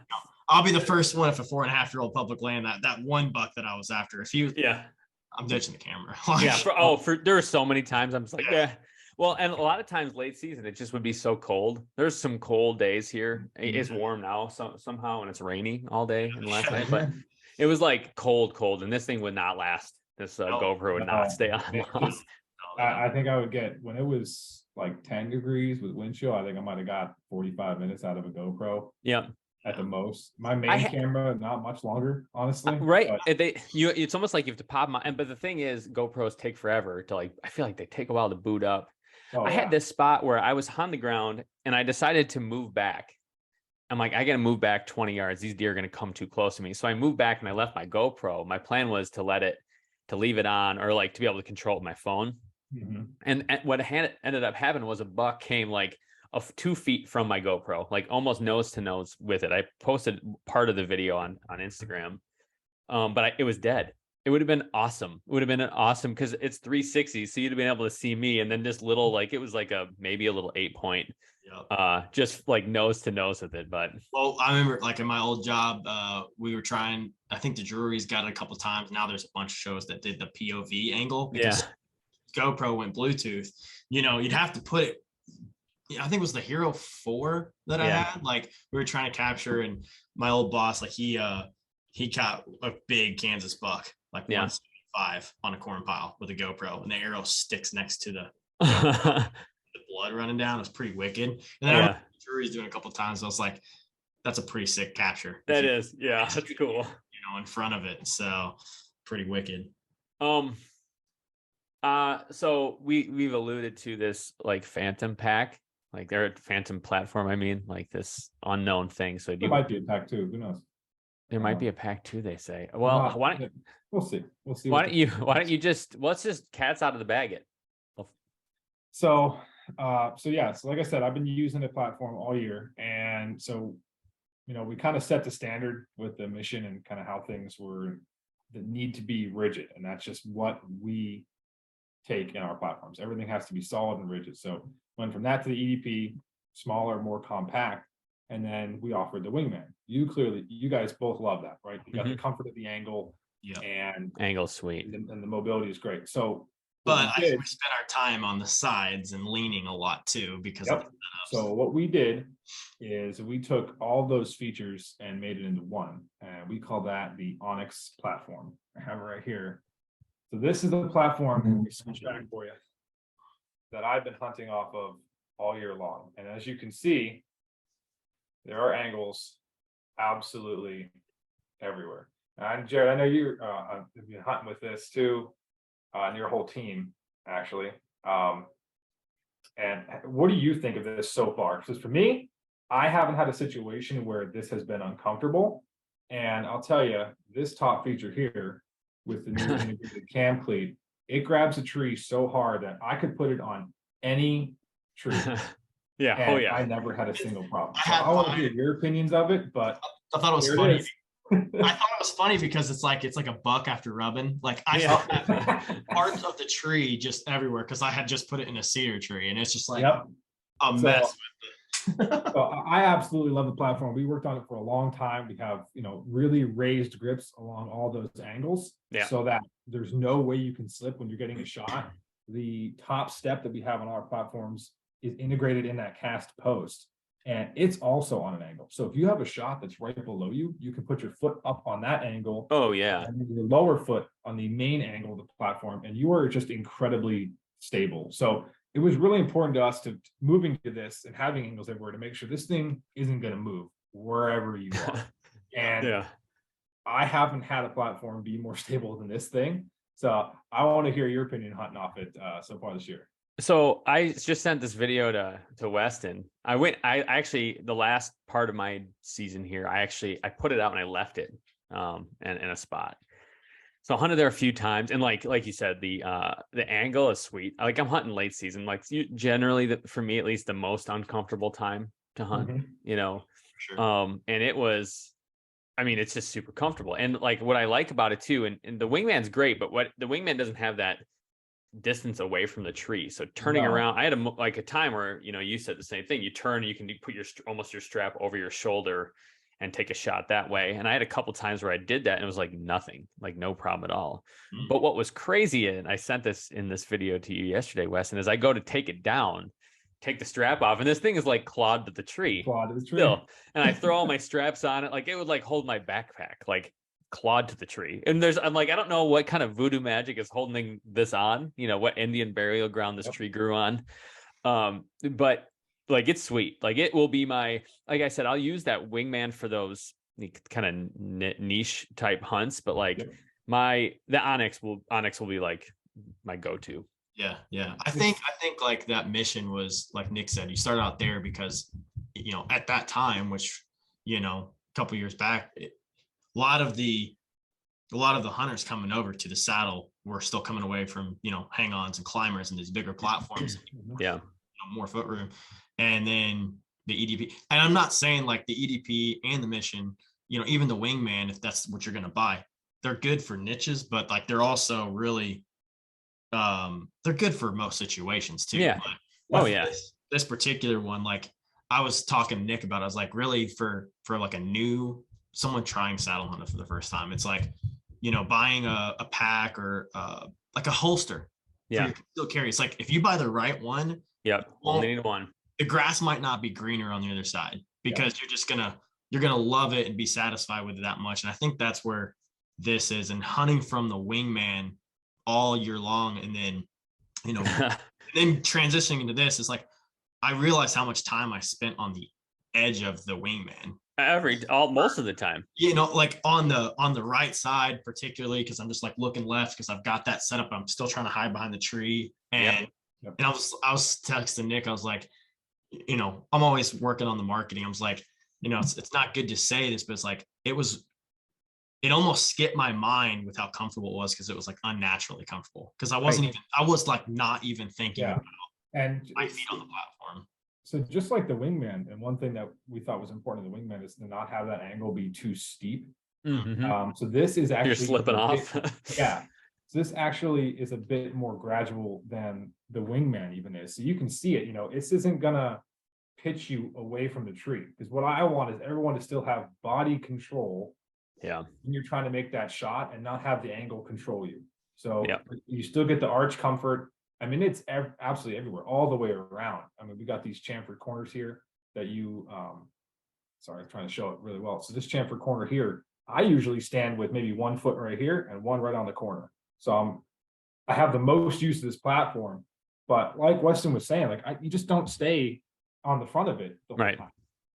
I'll be the first one if a 4.5-year-old public land that one buck that I was after. If you, I'm ditching the camera. There were so many times I'm just like, Well, and a lot of times late season, it just would be so cold. There's some cold days here. It's warm now somehow, and it's rainy all day and last night, but it was like cold, and this thing would not last. This GoPro would not stay on long. I think I would get, when it was like 10 degrees with wind chill, I think I might have got 45 minutes out of a GoPro. Yeah. At the most. My main camera, not much longer, honestly. Right. It's almost like you have to pop them. But the thing is, GoPros take forever to I feel like they take a while to boot up. I had this spot where I was on the ground and I decided to move back. I'm like, I got to move back 20 yards. These deer are going to come too close to me. So I moved back and I left my GoPro. My plan was to leave it on, or to be able to control it with my phone. Mm-hmm. And what ended up happening was a buck came 2 feet from my GoPro, almost nose to nose with it. I posted part of the video on Instagram, but it was dead. It would have been awesome. It would have been awesome because it's 360, so you'd have been able to see me, and then just little it was maybe a little 8-point, just nose to nose with it. But I remember in my old job, we were trying. I think the jury's got it a couple of times. Now there's a bunch of shows that did the POV angle because GoPro went Bluetooth. You'd have to put it. I think it was the Hero 4 that I had. We were trying to capture, and my old boss, he caught a big Kansas buck, 175 on a corn pile with a GoPro, and the arrow sticks next to the blood running down. It was pretty wicked. And then the jury's doing a couple of times. I was like, that's a pretty sick capture. That is, that's cool. In front of it, so pretty wicked. So we've alluded to this Phantom pack. They're a Phantom platform. I mean, this unknown thing. So there might be a pack too. Who knows? There might be a pack too. They say. Well, we'll see. Why don't you let's just cats out of the bag it. So like I said, I've been using the platform all year, and so we kind of set the standard with the mission and kind of how things were that need to be rigid, and that's just what we take in our platforms. Everything has to be solid and rigid. So went from that to the EDP, smaller, more compact, and then we offered the Wingman. You guys both love that, right? You got the comfort of the angle, and angle's sweet, and the mobility is great. So, but I think we spent our time on the sides and leaning a lot too because of the setups. So what we did is we took all those features and made it into one, and we call that the onX platform. I have it right here. So this is the platform, let me switch back for you, that I've been hunting off of all year long. And as you can see, there are angles absolutely everywhere. And Jared, I know you've been hunting with this too, and your whole team, actually. And what do you think of this so far? Because for me, I haven't had a situation where this has been uncomfortable. And I'll tell you, this top feature here, with the new integrated cam cleat, it grabs a tree so hard that I could put it on any tree. I never had a single problem. So I want to hear your opinions of it, but I thought it was funny. I thought it was funny because it's like a buck after rubbing. I saw parts of the tree just everywhere because I had just put it in a cedar tree, and it's just a mess with it. So I absolutely love the platform. We worked on it for a long time. We have, really raised grips along all those angles so that there's no way you can slip when you're getting a shot. The top step that we have on our platforms is integrated in that cast post, and it's also on an angle. So if you have a shot that's right below you, you can put your foot up on that angle. Oh yeah. And your lower foot on the main angle of the platform, and you are just incredibly stable. So it was really important to us to moving to this and having angles everywhere to make sure this thing isn't going to move wherever you are. And I haven't had a platform be more stable than this thing. So I want to hear your opinion hunting off it so far this year. So I just sent this video to Weston. I actually, the last part of my season here, I put it out and I left it in a spot. So I hunted there a few times, and like you said, the angle is sweet. Like, I'm hunting late season, like generally for me at least, the most uncomfortable time to hunt, you know. Sure. And it was, I mean, it's just super comfortable. And like what I like about it too, and the wingman's great, but what the wingman doesn't have that distance away from the tree. So turning around, I had a time where, you know, you said the same thing. You turn, you can put almost your strap over your shoulder and take a shot that way. And I had a couple times where I did that and it was like nothing, like no problem at all. But what was crazy, and I sent this in this video to you yesterday, Weston, is I go to take it down, take the strap off, and this thing is like clawed to the tree. Still. And I throw all my straps on it, like it would like hold my backpack, like clawed to the tree. And I'm like, I don't know what kind of voodoo magic is holding this on, you know, what Indian burial ground this tree grew on. But like, it's sweet. Like, it will be like I said, I'll use that wingman for those kind of niche type hunts, but like the onX will be like my go-to. Yeah. I think like that mission was, like Nick said, you started out there because, you know, at that time, which, you know, a couple years back, a lot of the hunters coming over to the saddle were still coming away from, you know, hang-ons and climbers and these bigger platforms. More foot room. And then the EDP, and I'm not saying like the EDP and the mission, you know, even the wingman, if that's what you're going to buy, they're good for niches, but like they're also really they're good for most situations too. But, this particular one, like I was talking to Nick about, I was like, really for like someone trying saddle hunting for the first time, it's like, you know, buying a pack or like a holster for your concealed carry. It's like, if you buy the right one, only need one. The grass might not be greener on the other side, because you're gonna love it and be satisfied with it that much. And I think that's where this is, and hunting from the wingman all year long, and then, you know, then transitioning into this is like, I realized how much time I spent on the edge of the wingman. Most of the time, you know, like on the right side, particularly because I'm just like looking left because I've got that set up. I'm still trying to hide behind the tree, and I was texting Nick. I was like, you know, I'm always working on the marketing. I was like, you know, it's not good to say this, but it's like, it almost skipped my mind with how comfortable it was, because it was like unnaturally comfortable, because I was like not even thinking about my feet on the platform. So just like the wingman, and one thing that we thought was important in the wingman is to not have that angle be too steep. So this is actually, you're slipping off. So this actually is a bit more gradual than the wingman even is. So you can see it, you know, this isn't gonna pitch you away from the tree, because what I want is everyone to still have body control when you're trying to make that shot, and not have the angle control you. So you still get the arch comfort. I mean, it's absolutely everywhere, all the way around. I mean, we got these chamfered corners here that you sorry, I'm trying to show it really well. So this chamfered corner here, I usually stand with maybe 1 foot right here and one right on the corner. So I have the most use of this platform. But like Weston was saying, like you just don't stay on the front of it the whole time.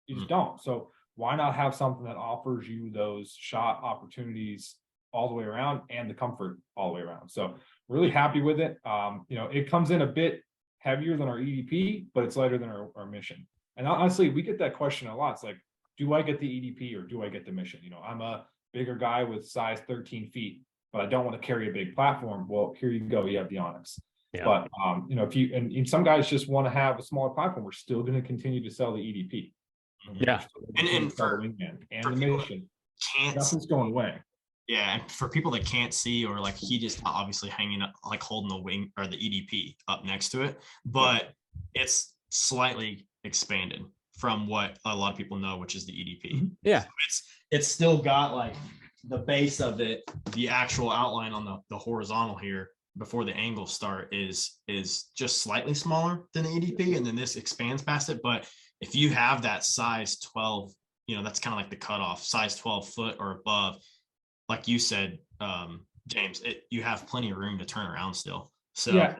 You just don't. So why not have something that offers you those shot opportunities all the way around, and the comfort all the way around? So really happy with it. You know, it comes in a bit heavier than our EDP, but it's lighter than our mission. And honestly, we get that question a lot. It's like, do I get the EDP or do I get the mission? You know, I'm a bigger guy with size 13 feet, but I don't want to carry a big platform. Well, here you go. You have the onX. But you know, if you and some guys just want to have a smaller platform, we're still going to continue to sell the EDP. And for the wingman and for the mission, nothing's going away. Yeah, and for people that can't see, or like he just obviously hanging up, like holding the wing or the EDP up next to it, but it's slightly expanded from what a lot of people know, which is the EDP. So it's still got like the base of it, the actual outline on the horizontal here before the angles start is just slightly smaller than the EDP, and then this expands past it. But if you have that size 12, you know, that's kind of like the cutoff, size 12 foot or above, like you said, James, you have plenty of room to turn around still. So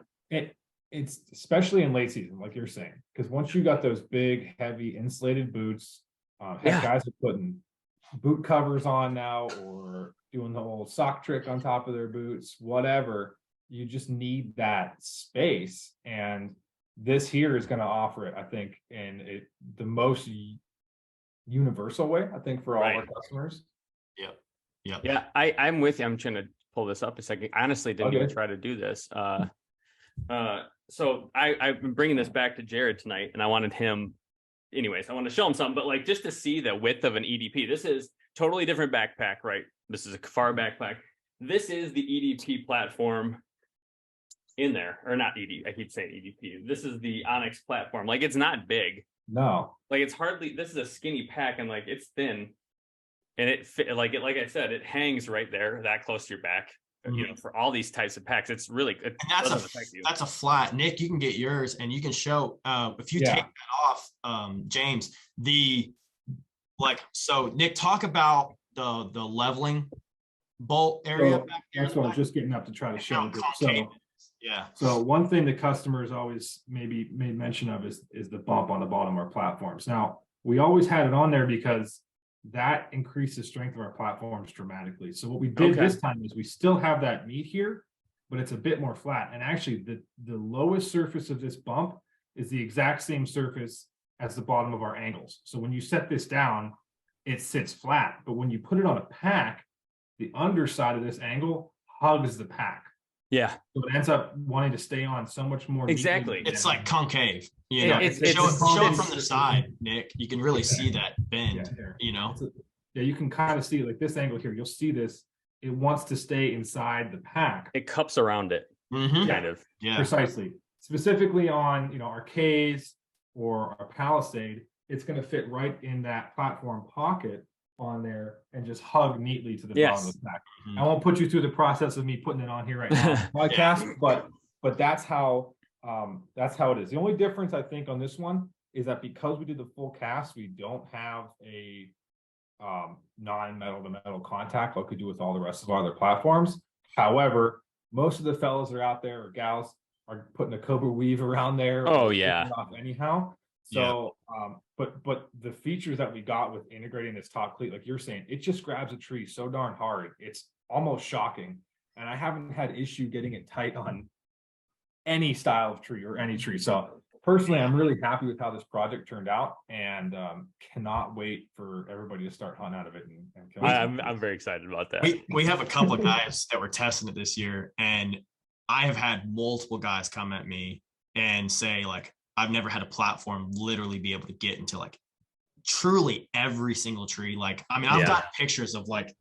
it's especially in late season, like you're saying, because once you got those big, heavy insulated boots, guys are putting boot covers on now or doing the old sock trick on top of their boots, whatever. You just need that space, and this here is going to offer it, I think, in the most universal way, I think, for all our customers. Yeah, I'm with you. I'm trying to pull this up a second. I honestly didn't even try to do this. So I've been bringing this back to Jared tonight, and I wanted him, anyways, I want to show him something, but like just to see the width of an EDP. This is totally different backpack, right? This is a Kafar backpack. This is the EDP platform in there, or not ED. I keep saying EDP. This is the onX platform. Like, it's not big. No, like it's hardly. This is a skinny pack, and like it's thin, and it fit. Like I said, it hangs right there, that close to your back. You know, for all these types of packs, it's really good. And that's a flat. Nick, you can get yours, and you can show if you take that off, James. So Nick, talk about the leveling bolt area. So that's what I was just getting up to try to show. Yeah. So one thing the customers always maybe made mention of is the bump on the bottom of our platforms. Now, we always had it on there because that increased the strength of our platforms dramatically. So what we did this time is we still have that meat here, but it's a bit more flat. And actually the lowest surface of this bump is the exact same surface as the bottom of our angles. So when you set this down, it sits flat. But when you put it on a pack, the underside of this angle hugs the pack. Yeah. So it ends up wanting to stay on so much more. Exactly. It's like concave. You know, show it from the side, Nick. You can really see that bend. You know. You can kind of see like this angle here. You'll see this. It wants to stay inside the pack. It cups around it, kind of. Yeah. Precisely. Specifically on our K's or our Palisade, it's going to fit right in that platform pocket on there and just hug neatly to the bottom of the pack. I won't put you through the process of me putting it on here right now podcast, but that's how it is. The only difference I think on this one is that because we did the full cast, we don't have a non-metal to metal contact like we do with all the rest of our other platforms. However, most of the fellas that are out there or gals are putting a Cobra weave around there. Anyhow. So, but the features that we got with integrating this top cleat, like you're saying, it just grabs a tree so darn hard. It's almost shocking. And I haven't had issue getting it tight on any style of tree or any tree. So personally, I'm really happy with how this project turned out, and cannot wait for everybody to start hunting out of it. I'm very excited about that. We have a couple of guys that were testing it this year, and I have had multiple guys come at me and say, like, I've never had a platform literally be able to get into like truly every single tree. Like, I mean, I've got pictures of like,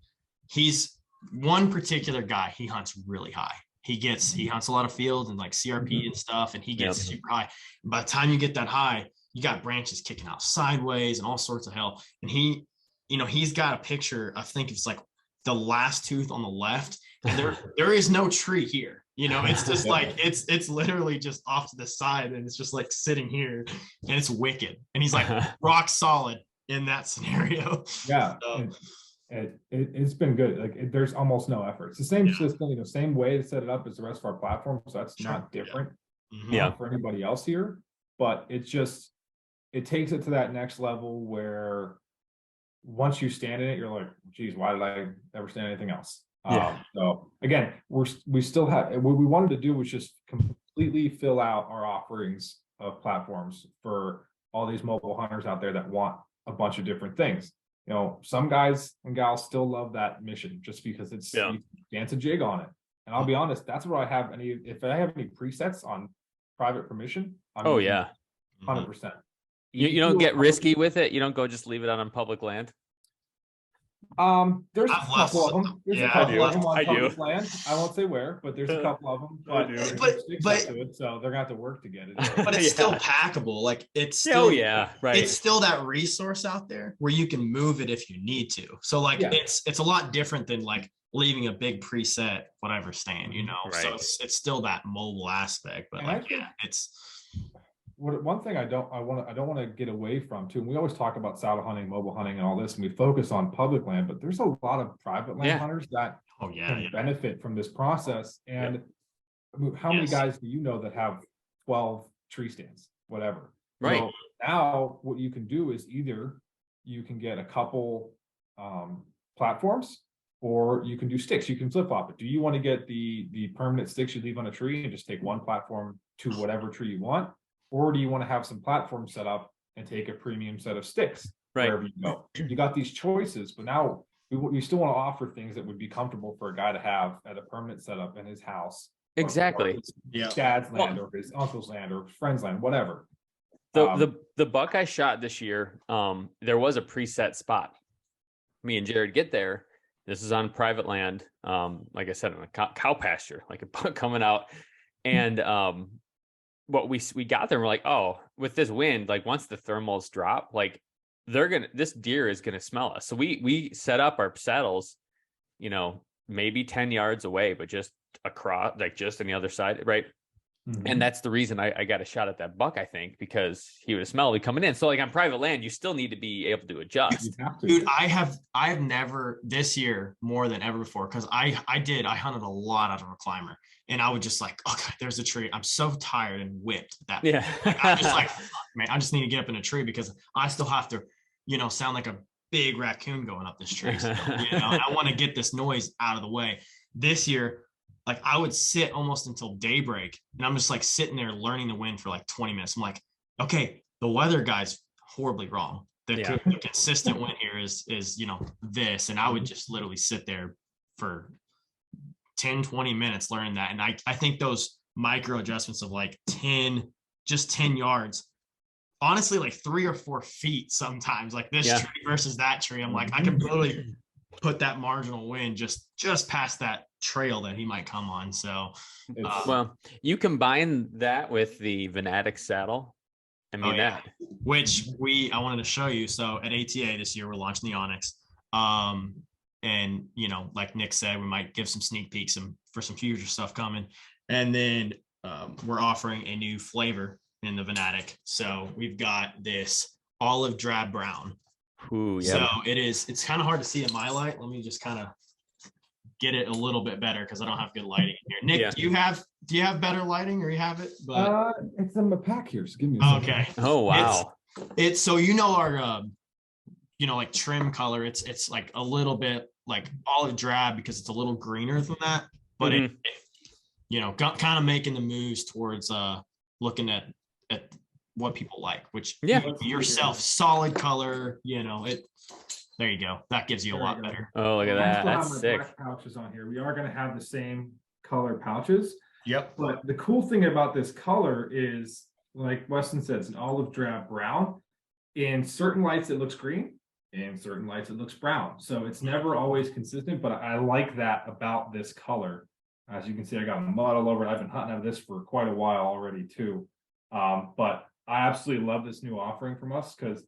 he's one particular guy, he hunts really high. He hunts a lot of fields and like CRP and stuff, and he gets super high. And by the time you get that high, you got branches kicking out sideways and all sorts of hell. And he's got a picture, I think it's like the last tooth on the left, and there is no tree here. It's just like it's literally just off to the side, and it's just like sitting here, and it's wicked. And he's like rock solid in that scenario. Yeah. So, it's been good. Like there's almost no effort. It's the same system, same way to set it up as the rest of our platform. So that's not different for anybody else here. But it takes it to that next level where once you stand in it, you're like, geez, why did I ever stand anything else? So again, we still have, what we wanted to do was just completely fill out our offerings of platforms for all these mobile hunters out there that want a bunch of different things. Some guys and gals still love that mission just because it's you dance a jig on it. And I'll be honest, that's where I have if I have any presets on private permission. 100%. You don't get risky with it. You don't go just leave it out on public land. There's a couple of them. There's a couple of them on public land. I won't say where, but there's a couple of them. But so they're gonna have to work to get it. But it's still packable. Like it's still It's still that resource out there where you can move it if you need to. So like it's a lot different than like leaving a big preset whatever stand. So it's still that mobile aspect. But it's. One thing I don't want to get away from too. And we always talk about saddle hunting, mobile hunting, and all this, and we focus on public land, but there's a lot of private land hunters that can benefit from this process. And how many guys do you know that have 12 tree stands, whatever. Right. So now what you can do is either you can get a couple platforms, or you can do sticks. You can flip flop it. Do you want to get the permanent sticks you leave on a tree and just take one platform to whatever tree you want? Or do you want to have some platforms set up and take a premium set of sticks wherever you go? You got these choices, but now we still want to offer things that would be comfortable for a guy to have at a permanent setup in his house. Exactly. Or his dad's land, or his uncle's land, or friend's land, whatever. The buck I shot this year, there was a preset spot. Me and Jared get there. This is on private land. Like I said, in a cow pasture, like a buck coming out. And what we got there, and we're like, oh, with this wind, like once the thermals drop, like this deer is gonna smell us. So we set up our saddles, maybe 10 yards away, but just across, like just on the other side, right? Mm-hmm. And that's the reason I got a shot at that buck, I think, because he would have smelled me coming in. So like on private land, you still need to be able to adjust. Dude, I've never this year more than ever before, because I hunted a lot out of a climber, and I would just like, okay, there's a tree. I'm so tired and whipped at that. Yeah. Like, I'm just like, man, I just need to get up in a tree because I still have to, sound like a big raccoon going up this tree. So, I want to get this noise out of the way. This year, like I would sit almost until daybreak, and I'm just like sitting there learning the wind for like 20 minutes. I'm like, okay, the weather guy's horribly wrong. The consistent wind here is this. And I would just literally sit there for 10, 20 minutes learning that. And I think those micro adjustments of like 10 yards, honestly, like 3 or 4 feet sometimes, like this tree versus that tree. I'm like, I can literally put that marginal wind just past that trail that he might come on. So well, you combine that with the Venatic saddle. I mean, which I wanted to show you. So at ATA this year, we're launching the onX. And like Nick said, we might give some sneak peeks for some future stuff coming. And then we're offering a new flavor in the Venatic. So we've got this olive drab brown. Ooh, yeah. So it's kind of hard to see in my light. Let me just kind of get it a little bit better because I don't have good lighting in here. Nick, do you have better lighting, or you have it? But it's in my pack here, so give me a second. Okay. Oh wow. It's so our like trim color, it's like a little bit like olive drab because it's a little greener than that, but it kind of making the moves towards looking at what people like, which yourself, solid color, there you go. That gives you a lot better. Oh, look at that. That's sick. Black pouches on here. We are going to have the same color pouches. Yep. But the cool thing about this color is, like Weston said, it's an olive drab brown. In certain lights, it looks green. In certain lights, it looks brown. So it's never always consistent, but I like that about this color. As you can see, I got mud all over it. I've been hunting out of this for quite a while already too. But I absolutely love this new offering from us because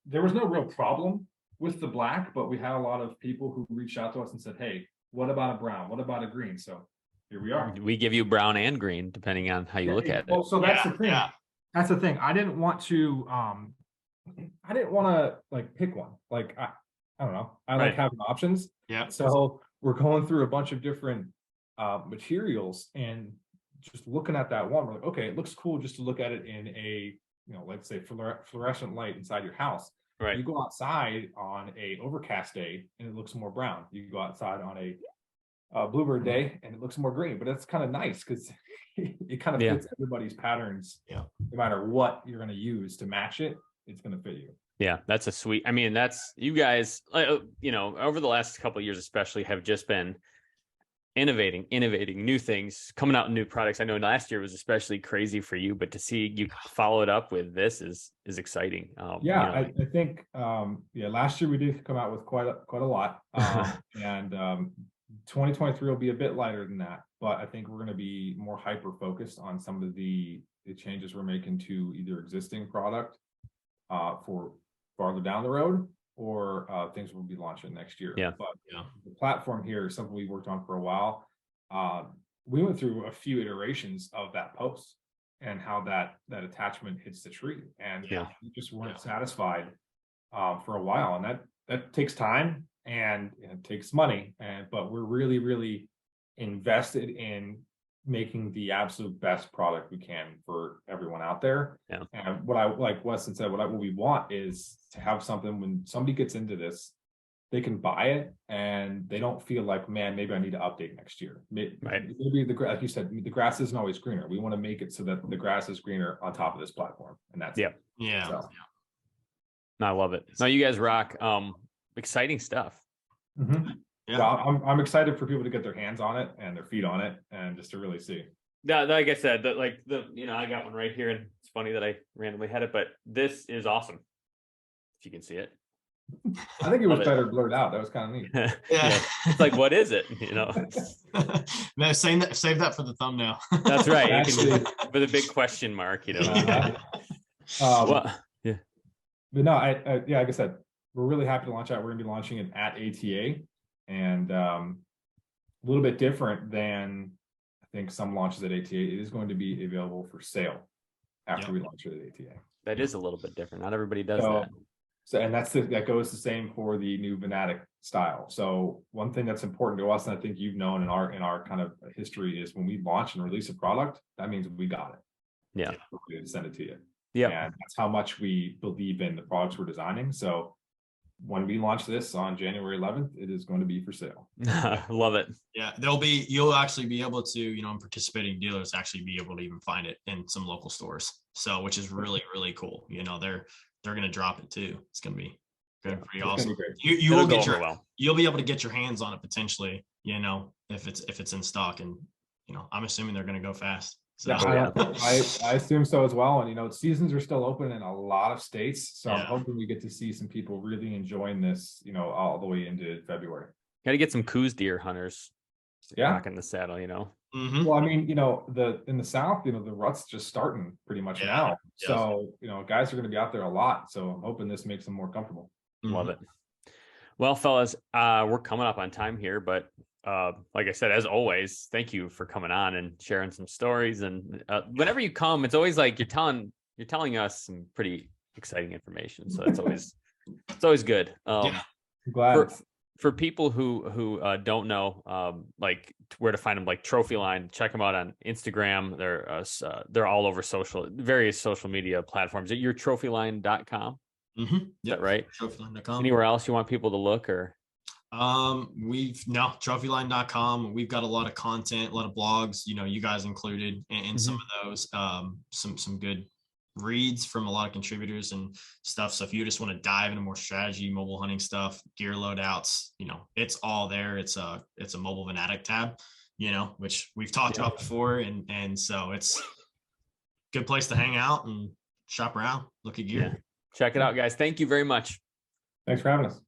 there was no real problem with the black, but we had a lot of people who reached out to us and said, hey, what about a brown? What about a green? So here we are. We give you brown and green, depending on how you look at it. So that's the thing. Yeah. That's the thing. I didn't want to like pick one. Like, I don't know. I like having options. Yeah. So we're going through a bunch of different materials and just looking at that one. We're like, okay, it looks cool just to look at it in a, let's say fluorescent light inside your house. Right. You go outside on a overcast day and it looks more brown. You go outside on a bluebird day and it looks more green. But that's kind of nice because it kind of fits everybody's patterns. Yeah. No matter what you're going to use to match it, it's going to fit you. Yeah, that's a sweet. I mean, that's you guys. Over the last couple of years, especially, have just been innovating new things, coming out with new products. I know last year was especially crazy for you, but to see you follow it up with this is exciting. I think last year we did come out with quite a lot, and 2023 will be a bit lighter than that, but I think we're going to be more hyper focused on some of the changes we're making to either existing product for farther down the road, or things we'll be launching next year. But the platform here is something we worked on for a while. We went through a few iterations of that post and how that attachment hits the tree, and we just weren't satisfied for a while, and that takes time and it takes money, but we're really invested in making the absolute best product we can for everyone out there. Yeah. And what I, like Weston said, what we want is to have something when somebody gets into this, they can buy it and they don't feel like, man, maybe I need to update next year. Maybe like you said, the grass isn't always greener. We want to make it so that the grass is greener on top of this platform, and that's it. Yeah. So. No, I love it. No, you guys rock. Exciting stuff. Mm-hmm. Yeah. Well, I'm excited for people to get their hands on it and their feet on it, and just to really see. Yeah, like I said, I got one right here, and it's funny that I randomly had it, but this is awesome. If you can see it. I think it was better blurred out. That was kind of neat. Yeah. It's like, what is it? Man, save that for the thumbnail. That's right. Actually, with a big question mark, Well, yeah. But no, like I said, we're really happy to launch out. We're going to be launching it at ATA, and a little bit different than I think some launches at ATA. It is going to be available for sale after we launch it at ATA. That is a little bit different. Not everybody does that. So, and that goes the same for the new Venatic style. So one thing that's important to us, and I think you've known in our kind of history, is when we launch and release a product, that means we got it. Yeah. We send it to you. Yeah. And that's how much we believe in the products we're designing. So when we launch this on January 11th, it is going to be for sale. Love it. Yeah, you'll actually be able to, participating dealers actually be able to even find it in some local stores. So, which is really, really cool. They're going to drop it too. It's going to be pretty awesome. You'll be able to get your hands on it potentially, if it's in stock, and, I'm assuming they're going to go fast. So. Yeah, I assume so as well. And, seasons are still open in a lot of states. So I'm hoping we get to see some people really enjoying this, all the way into February. Got to get some coos deer hunters. Yeah. Back in the saddle, Mm-hmm. Well, I mean, in the South, the rut's just starting pretty much now. Yeah. So, guys are going to be out there a lot. So I'm hoping this makes them more comfortable. Love it. Well, fellas, we're coming up on time here, but like I said, as always, thank you for coming on and sharing some stories. And whenever you come, it's always like you're telling us some pretty exciting information. So it's always good. I'm glad. For people who don't know, like where to find them, like Trophyline, check them out on Instagram. They're all over various social media platforms. At your trophyline.com. Mm-hmm. Is that right? Trophyline.com. Anywhere else you want people to look, or? Trophyline.com. We've got a lot of content, a lot of blogs, you guys included in some of those, some good reads from a lot of contributors and stuff. So if you just want to dive into more strategy, mobile hunting stuff, gear loadouts, it's all there. It's a mobile Venatic tab, which we've talked about before. And so it's a good place to hang out and shop around, look at gear. Yeah. Check it out, guys. Thank you very much. Thanks for having us.